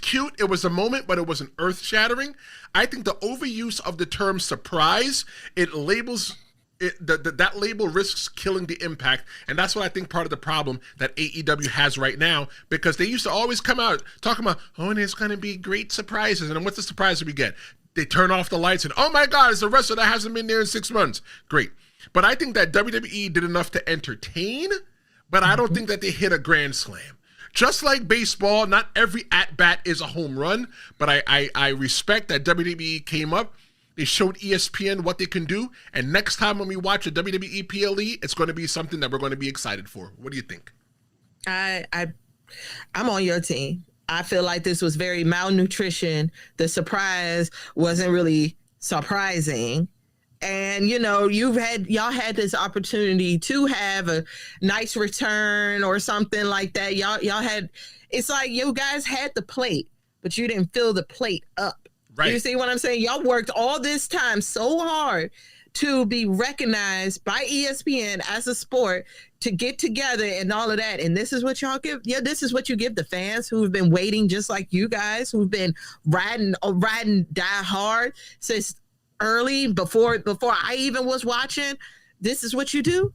cute, it was a moment, but it wasn't earth-shattering. I think the overuse of the term surprise, that label risks killing the impact, and that's what I think part of the problem that AEW has right now, because they used to always come out talking about, and it's going to be great surprises, and then what's the surprise that we get? They turn off the lights and, oh my God, it's a wrestler that hasn't been there in 6 months. Great. But I think that WWE did enough to entertain, but I don't think that they hit a grand slam. Just like baseball, not every at-bat is a home run, but I respect that WWE came up. They showed ESPN what they can do, and next time when we watch a WWE PLE, it's going to be something that we're going to be excited for. What do you think? I'm on your team. I feel like this was very malnutrition. The surprise wasn't really surprising. And, y'all had this opportunity to have a nice return or something like that. Y'all had, it's like you guys had the plate. but you didn't fill the plate up. Right. You see what I'm saying? Y'all worked all this time so hard to be recognized by ESPN as a sport, to get together and all of that. And this is what y'all give. Yeah, this is what you give the fans who've been waiting just like you guys, who've been riding die hard since early before I even was watching. This is what you do.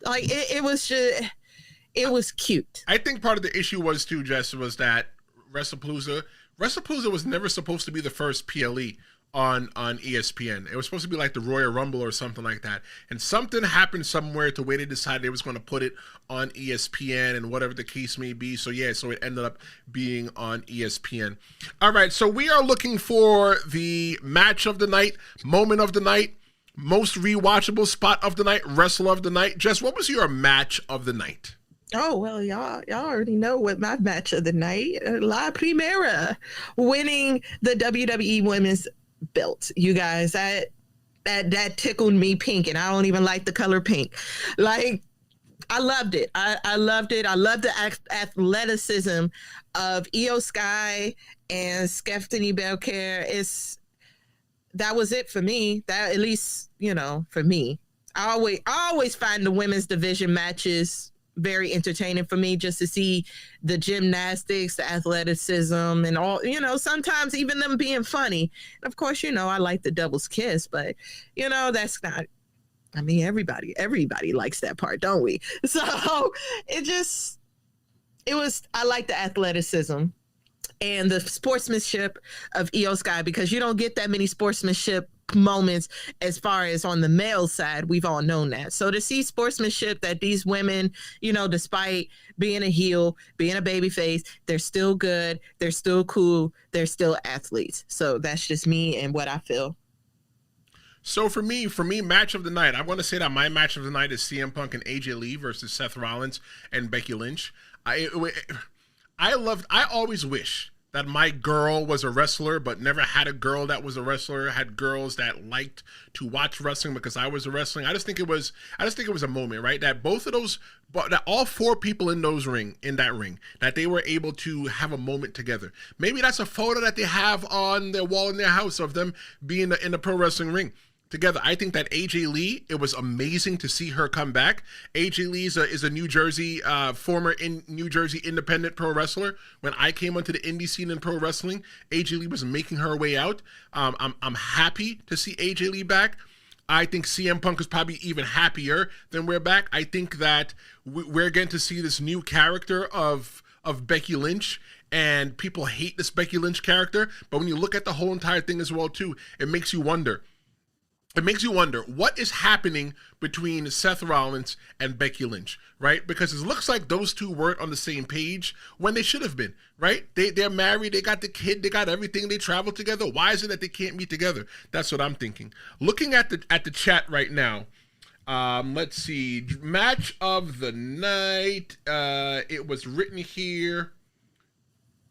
Like it was cute. I think part of the issue was too, Jess, was that WrestlePalooza was never supposed to be the first PLE on ESPN. It was supposed to be like the Royal Rumble or something like that. And something happened somewhere to where they decided they was going to put it on ESPN and whatever the case may be. So yeah, so it ended up being on ESPN. All right, so we are looking for the match of the night, moment of the night, most rewatchable spot of the night, wrestler of the night. Jess, what was your match of the night? Oh, well, y'all already know what my match of the night, La Primera, winning the WWE Women's belt. You guys, that tickled me pink, and I don't even like the color pink. Like, I loved it. I loved it. I loved the athleticism of Io Sky and Stephanie Vaquer. That was it for me. That, at least, for me. I always find the women's division matches very entertaining for me, just to see the gymnastics, the athleticism, and all, sometimes even them being funny. And of course, I like the doubles kiss, but that's not, I mean, everybody likes that part, don't we? So I like the athleticism and the sportsmanship of Io Sky, because you don't get that many sportsmanship moments as far as on the male side. We've all known that. So to see sportsmanship that these women, despite being a heel, being a baby face, they're still good, they're still cool, they're still athletes. So that's just me and what I feel. So for me, match of the night, I want to say that my match of the night is CM Punk and AJ Lee versus Seth Rollins and Becky Lynch. I always wish that my girl was a wrestler, but never had a girl that was a wrestler, had girls that liked to watch wrestling because I was a wrestling. I just think it was a moment, right? That that all four people in that ring, that they were able to have a moment together. Maybe that's a photo that they have on their wall in their house of them being in the pro wrestling ring together. I think that AJ Lee, it was amazing to see her come back. AJ Lee is a New Jersey, former New Jersey independent pro wrestler. When I came onto the indie scene in pro wrestling, AJ Lee was making her way out. I'm happy to see AJ Lee back. I think CM Punk is probably even happier than we're back. I think that we're getting to see this new character of Becky Lynch, and people hate this Becky Lynch character. But when you look at the whole entire thing as well too, it makes you wonder. What is happening between Seth Rollins and Becky Lynch, right? Because it looks like those two weren't on the same page when they should have been, right? They're married, they got the kid, they got everything, they travel together. Why is it that they can't meet together? That's what I'm thinking. Looking at the chat right now, let's see. Match of the night. It was written here.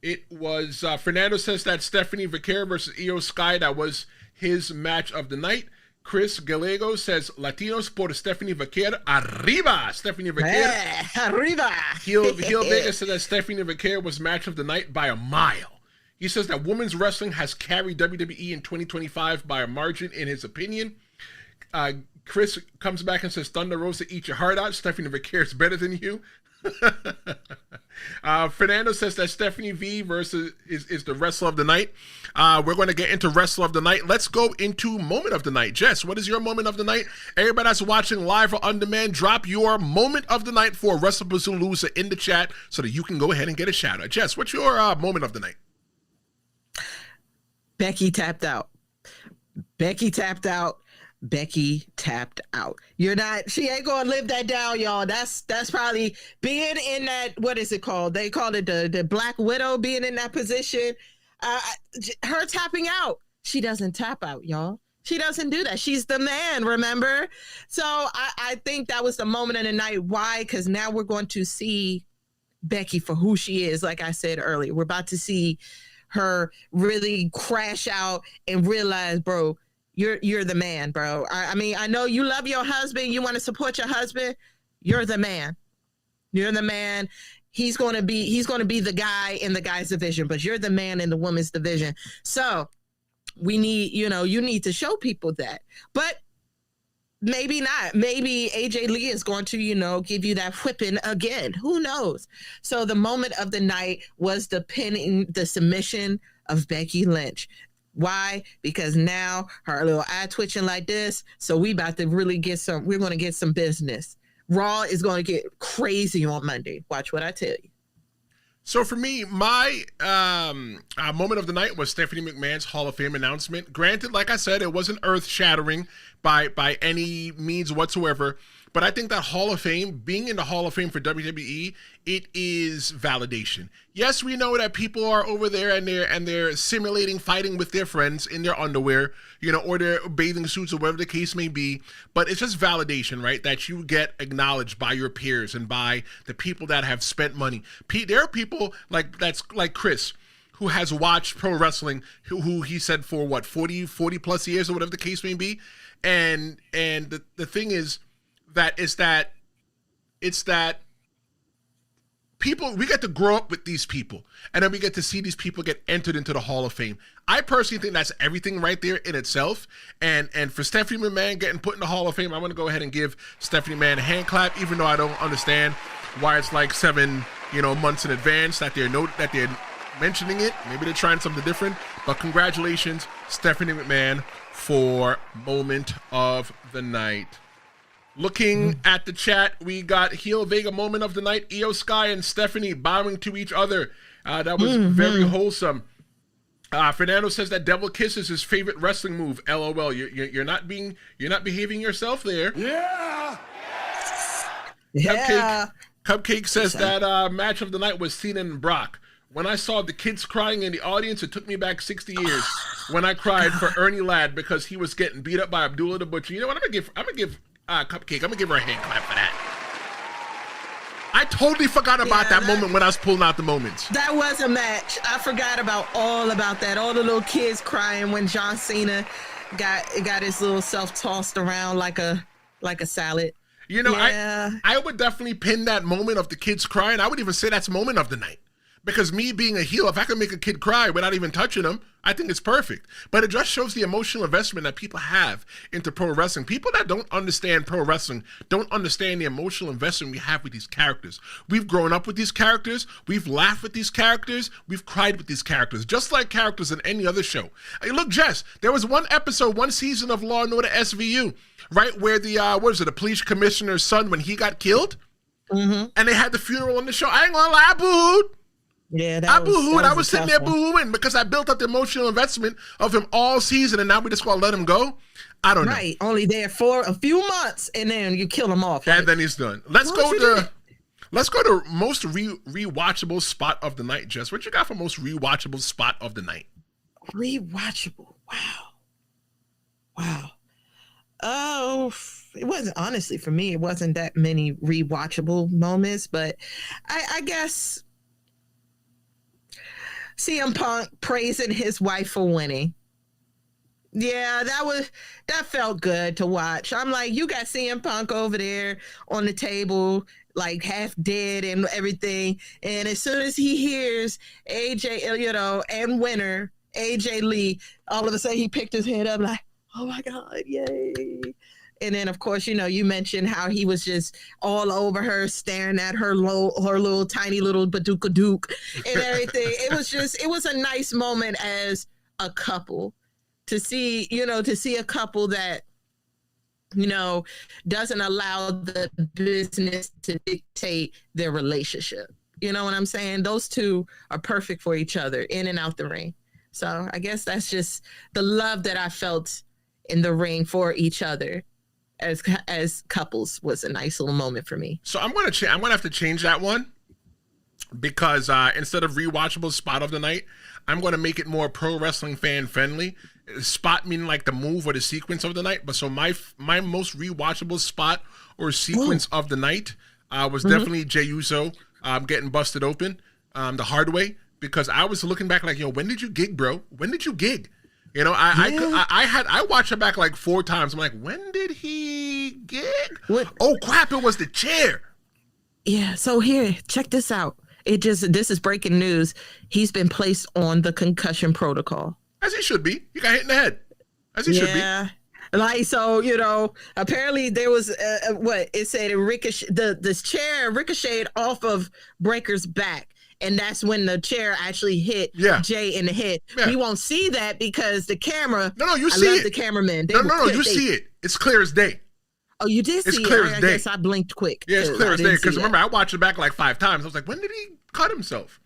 It was Fernando says that Stephanie Vaquer versus Io Sky, that was his match of the night. Chris Gallego says Latinos por Stephanie Vaquer. Arriba, Stephanie Vaquer. Arriba. Heel Vega said that Stephanie Vaquer was match of the night by a mile. He says that women's wrestling has carried WWE in 2025 by a margin, in his opinion. Chris comes back and says, Thunder Rosa, eat your heart out. Stephanie Vaquer is better than you. Fernando says that Stephanie V versus is the wrestler of the night. We're going to get into wrestler of the night. Let's go into moment of the night. Jess, what is your moment of the night? Everybody that's watching live or on demand, drop your moment of the night for WrestlePalooza in the chat so that you can go ahead and get a shout out. Jess, what's your moment of the night? Becky tapped out. Becky tapped out. She ain't gonna live that down, y'all. That's probably being in that, what is it called? They call it the Black Widow, being in that position. Her tapping out. She doesn't tap out, y'all. She doesn't do that. She's the man, remember? So I think that was the moment of the night. Why? Because now we're going to see Becky for who she is. Like I said earlier, we're about to see her really crash out and realize, bro, you're the man, bro. I mean, I know you love your husband. You want to support your husband. You're the man. You're the man. he's going to be the guy in the guys division, but you're the man in the women's division. So we need, you need to show people that. But maybe not. Maybe AJ Lee is going to, give you that whipping again. Who knows? So the moment of the night was the submission of Becky Lynch. Why? Because now her little eye twitching like this. So we about to really we're going to get some business. Raw is going to get crazy on Monday. Watch what I tell you. So for me, my moment of the night was Stephanie McMahon's Hall of Fame announcement. Granted, like I said, it wasn't earth-shattering by any means whatsoever. But I think that Hall of Fame, being in the Hall of Fame for WWE, it is validation. Yes, we know that people are over there and they're simulating fighting with their friends in their underwear, or their bathing suits or whatever the case may be. But it's just validation, right? That you get acknowledged by your peers and by the people that have spent money. There are people like Chris, who has watched pro wrestling, who he said for 40 plus years or whatever the case may be. And the thing is, it's that people, we get to grow up with these people, and then we get to see these people get entered into the Hall of Fame. I personally think that's everything right there in itself. And for Stephanie McMahon getting put in the Hall of Fame, I'm going to go ahead and give Stephanie McMahon a hand clap, even though I don't understand why it's like 7 months in advance that they're mentioning it. Maybe they're trying something different. But congratulations, Stephanie McMahon, for moment of the night. Looking at the chat, we got Heel Vega moment of the night. Io Sky and Stephanie bowing to each other. That was very wholesome. Fernando says that Devil Kiss is his favorite wrestling move. LOL. You're not behaving yourself there. Yeah. Cupcake says that match of the night was Cena and Brock. When I saw the kids crying in the audience, it took me back 60 years when I cried for Ernie Ladd because he was getting beat up by Abdullah the Butcher. You know what? I'm gonna give Cupcake. I'm gonna give her a hand clap for that. I totally forgot about that moment when I was pulling out the moments. That was a match. I forgot all about that. All the little kids crying when John Cena got his little self tossed around like a salad. I would definitely pin that moment of the kids crying. I would even say that's moment of the night. Because me being a heel, if I can make a kid cry without even touching them, I think it's perfect. But it just shows the emotional investment that people have into pro wrestling. People that don't understand pro wrestling don't understand the emotional investment we have with these characters. We've grown up with these characters. We've laughed with these characters. We've cried with these characters, just like characters in any other show. Hey, look, Jess, there was one season of Law & Order SVU, right, where the police commissioner's son, when he got killed, and they had the funeral on the show. I ain't gonna lie, I booed. Yeah, I boohooed. I was sitting there boohooing because I built up the emotional investment of him all season, and now we just gonna let him go. I don't know. Right, only there for a few months, and then you kill him off. And then he's done. Let's go to most rewatchable spot of the night, Jess. What you got for most rewatchable spot of the night? Rewatchable. Wow. Oh, it wasn't, honestly, for me, it wasn't that many rewatchable moments, but I guess CM Punk praising his wife for winning. Yeah, that felt good to watch. I'm like, you got CM Punk over there on the table, like half dead and everything. And as soon as he hears AJ, and winner, AJ Lee, all of a sudden he picked his head up like, oh my God, yay. And then, of course, you mentioned how he was just all over her, staring at her little tiny little Badooka Duke and everything. It was a nice moment as a couple to see a couple that, doesn't allow the business to dictate their relationship. You know what I'm saying? Those two are perfect for each other in and out the ring. So I guess that's just the love that I felt in the ring for each other as couples was a nice little moment for me. So I'm gonna have to change that one because instead of rewatchable spot of the night, I'm gonna make it more pro wrestling fan friendly. Spot meaning like the move or the sequence of the night. But so my most rewatchable spot or sequence of the night was definitely Jey Uso getting busted open the hard way, because I was looking back like, when did you gig, bro? When did you gig? I watched it back like 4 times. I'm like, when did he gig? What? Oh crap! It was the chair. Yeah. So here, check this out. This is breaking news. He's been placed on the concussion protocol. As he should be. He got hit in the head. As he should be. Yeah. Like, so, apparently there was what it said, this chair ricocheted off of Breaker's back. And that's when the chair actually hit Jey in the head. Yeah. We won't see that because the camera. No, you see it. The cameraman. You see it. It's clear as day. Oh, you did see it? It's clear as day. I guess I blinked quick. Yeah, it's clear as day. Because remember, I watched it back like 5 times. I was like, when did he cut himself?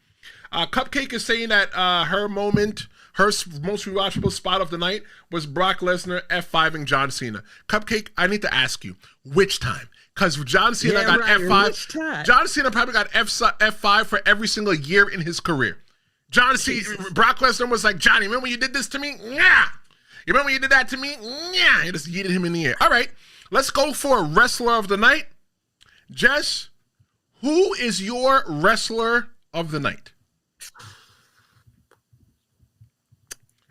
Cupcake is saying that her most rewatchable spot of the night was Brock Lesnar F5ing John Cena. Cupcake, I need to ask you, which time? Because John Cena got F5. John Cena probably got F5 for every single year in his career. Brock Lesnar was like, Johnny, remember when you did this to me? Yeah. You remember when you did that to me? Yeah. He just yeeted him in the air. All right. Let's go for wrestler of the night. Jess, who is your wrestler of the night?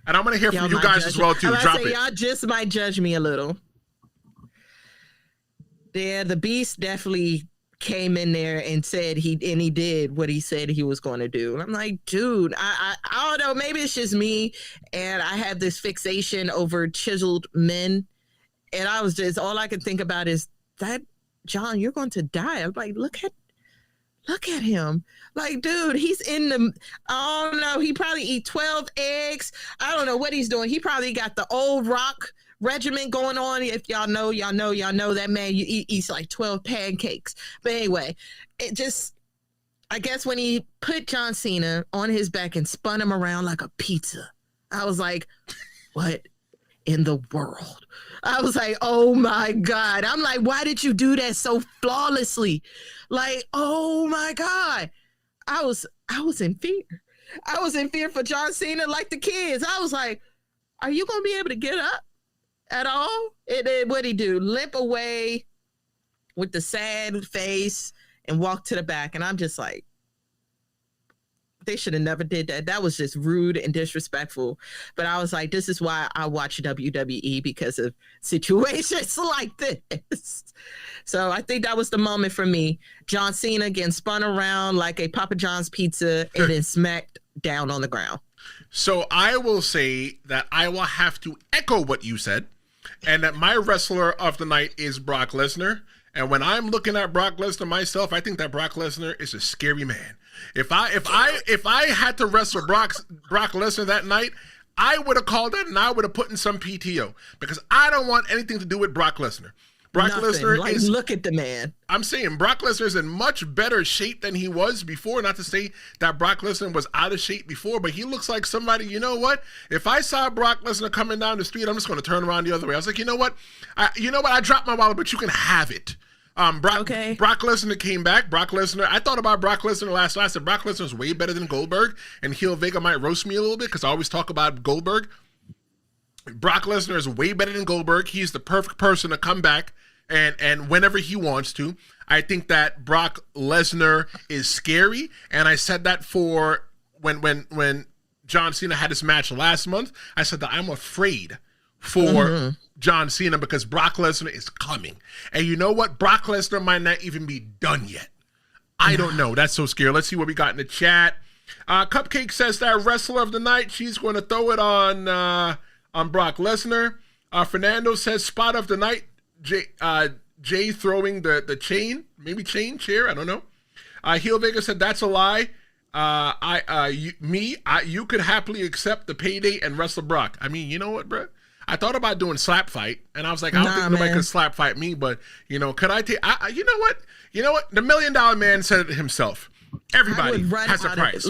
And I'm going to hear from you guys as well, too. Drop it. Y'all just might judge me a little. Yeah, the Beast definitely came in there and said he did what he said he was going to do. And I'm like, dude, I don't know. Maybe it's just me. And I have this fixation over chiseled men. And I was just, all I could think about is that, John, you're going to die. I'm like, look at him. Like, dude, he's in the, I don't know. He probably eat 12 eggs. I don't know what he's doing. He probably got the old rock regimen going on. If y'all know that man, eats like 12 pancakes. But anyway, it just, I guess when he put John Cena on his back and spun him around like a pizza, I was like, what in the world? I was like, oh my God. I'm like, why did you do that so flawlessly? Like, oh my God. I was in fear. I was in fear for John Cena like the kids. I was like, are you going to be able to get up at all? What'd he do? Limp away with the sad face and walk to the back. And I'm just like, they should have never did that. That was just rude and disrespectful. But I was like, this is why I watch WWE, because of situations like this. So I think that was the moment for me. John Cena getting spun around like a Papa John's pizza and then smacked down on the ground. So I will say that I will have to echo what you said, and that my wrestler of the night is Brock Lesnar. And when I'm looking at Brock Lesnar myself, I think that Brock Lesnar is a scary man. If I had to wrestle Brock Lesnar that night, I would have called it and I would have put in some PTO, because I don't want anything to do with Brock Lesnar. Lesnar is, look at the man. I'm saying Brock Lesnar is in much better shape than he was before. Not to say that Brock Lesnar was out of shape before, but he looks like somebody, you know what? If I saw Brock Lesnar coming down the street, I'm just going to turn around the other way. I was like, you know what? I dropped my wallet, but you can have it. Brock Lesnar came back. Brock Lesnar, I thought about Brock Lesnar last night. I said Brock Lesnar is way better than Goldberg, and Heel Vega might roast me a little bit because I always talk about Goldberg. Brock Lesnar is way better than Goldberg. He's the perfect person to come back and whenever he wants to. I think that Brock Lesnar is scary, and I said that for when John Cena had his match last month. I said that I'm afraid for John Cena because Brock Lesnar is coming. And you know what? Brock Lesnar might not even be done yet. I don't know. That's so scary. Let's see what we got in the chat. Cupcake says that wrestler of the night, she's going to throw it on Brock Lesnar. Fernando says spot of the night, Jey throwing the chain, maybe chair, I don't know. Heel Vega said that's a lie. You could happily accept the payday and wrestle Brock. I mean, you know what, bro? I thought about doing slap fight, and I was like, I don't think nobody could slap fight me, but could I take? You know what? The $1 Million Man said it himself. Everybody has a price.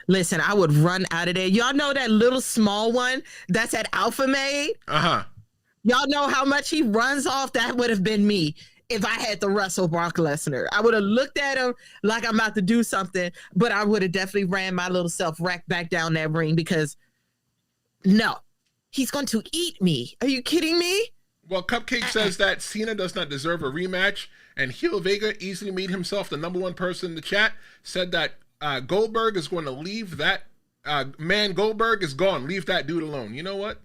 Listen, I would run out of there. Y'all know that little small one that's at Alpha Made? Y'all know how much he runs off? That would have been me if I had to wrestle Brock Lesnar. I would have looked at him like I'm about to do something, but I would have definitely ran my little self right back down that ring because no, he's going to eat me. Are you kidding me? Well, Cupcake says that Cena does not deserve a rematch, and Heel Vega easily made himself the number one person in the chat, said that Goldberg is going to leave that Goldberg is gone. Leave that dude alone. You know what?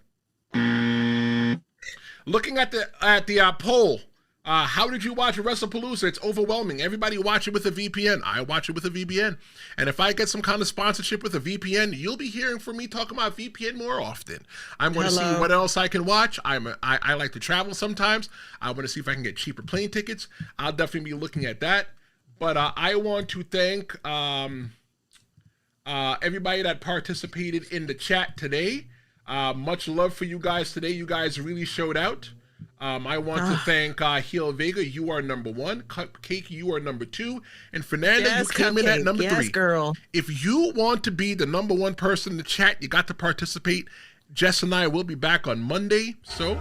Looking at the poll, How did you watch WrestlePalooza? It's overwhelming. Everybody watch it with a VPN. I watch it with a VPN. And if I get some kind of sponsorship with a VPN, you'll be hearing from me talking about VPN more often. I'm going to see what else I can watch. I like to travel sometimes. I want to see if I can get cheaper plane tickets. I'll definitely be looking at that. But I want to thank everybody that participated in the chat today. Much love for you guys today. You guys really showed out. I want to thank Heel Vega. You are number 1. Cupcake, you are number 2. And Fernanda, you came in at number 3. Yes, girl. If you want to be the number 1 person in the chat, you got to participate. Jess and I will be back on Monday. So,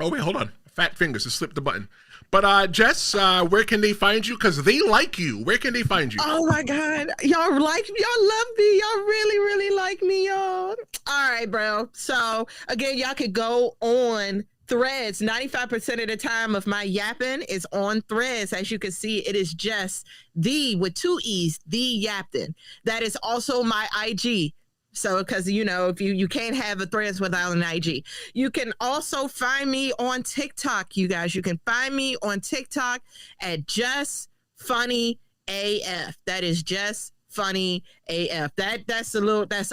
oh wait, hold on. Fat fingers to slip the button. But Jess, where can they find you? Because they like you. Where can they find you? Oh my God. Y'all like me. Y'all love me. Y'all really, really like me, y'all. All right, bro. So again, y'all could go on Threads. 95% of the time of my yapping is on Threads. As you can see, it is just with 2 E's, the Yapton. That is also my IG. So, because, if you can't have a Threads without an IG. You can also find me on TikTok, you guys. You can find me on TikTok at Just Funny AF. That is Just Funny AF. That's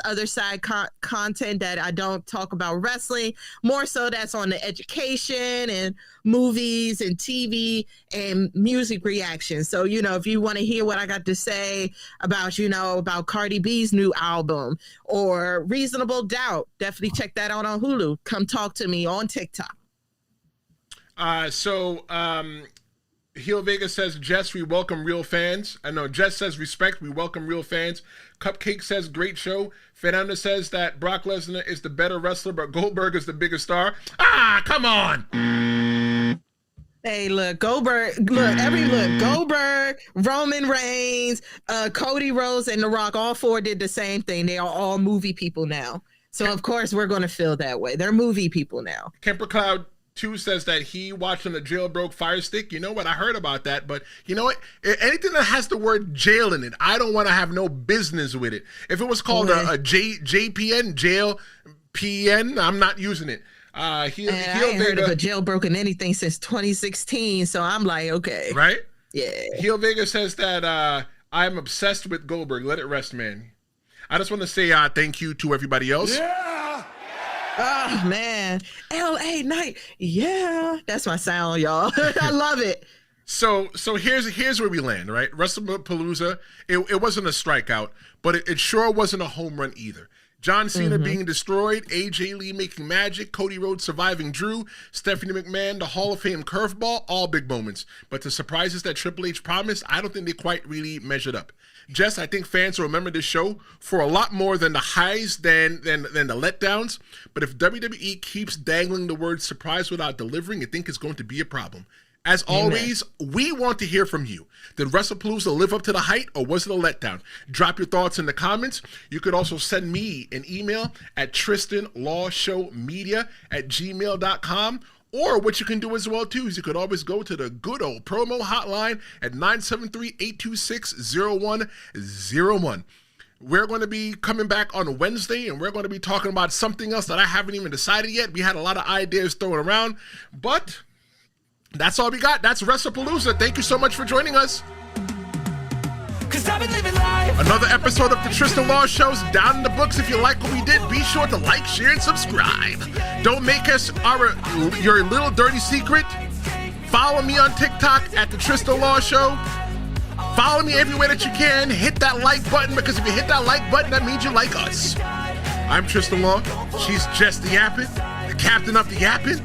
other side content that I don't talk about wrestling. More so that's on the education and movies and TV and music reactions. So, if you want to hear what I got to say about, about Cardi B's new album or Reasonable Doubt, definitely check that out on Hulu. Come talk to me on TikTok. Heel Vega says, Jess, we welcome real fans. I know Jess says respect. We welcome real fans. Cupcake says great show. Fernanda says that Brock Lesnar is the better wrestler, but Goldberg is the bigger star. Come on. Hey, look, Goldberg, Roman Reigns, Cody Rhodes, and The Rock, all 4 did the same thing. They are all movie people now. So, of course, we're going to feel that way. They're movie people now. Kemper Cloud 2 says that he watched on the jailbroke Fire Stick. You know what? I heard about that, but you know what? Anything that has the word jail in it, I don't want to have no business with it. If it was called a JPN, jail PN, I'm not using it. I ain't heard of a jailbroken anything since 2016, so I'm like, okay. Right? Yeah. Heel Vega says that I'm obsessed with Goldberg. Let it rest, man. I just want to say thank you to everybody else. Yeah! Oh man, LA Night, yeah, that's my sound, y'all. I love it. So here's where we land, right? WrestlePalooza, it wasn't a strikeout, but it sure wasn't a home run either. John Cena being destroyed, AJ Lee making magic, Cody Rhodes surviving Drew, Stephanie McMahon, the Hall of Fame curveball, all big moments. But the surprises that Triple H promised, I don't think they quite really measured up. Jess, I think fans will remember this show for a lot more than the highs than the letdowns. But if WWE keeps dangling the word surprise without delivering, I think it's going to be a problem. As always, we want to hear from you. Did WrestlePalooza live up to the hype, or was it a letdown? Drop your thoughts in the comments. You could also send me an email at tristanlawshowmedia@gmail.com. Or what you can do as well, too, is you could always go to the good old promo hotline at 973-826-0101. We're going to be coming back on Wednesday, and we're going to be talking about something else that I haven't even decided yet. We had a lot of ideas thrown around, but that's all we got. That's WrestlePalooza. Thank you so much for joining us. Another episode of the Tristan Law Show's down in the books. If you like what we did, be sure to like, share, and subscribe. Don't make us your little dirty secret. Follow me on TikTok at the Tristan Law Show. Follow me everywhere that you can. Hit that like button, because if you hit that like button, that means you like us. I'm Tristan Law. She's Jess the Yappin', the captain of the Yappin'.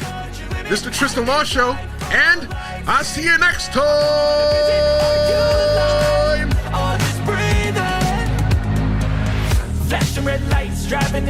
This is the Tristan Law Show, and I'll see you next time.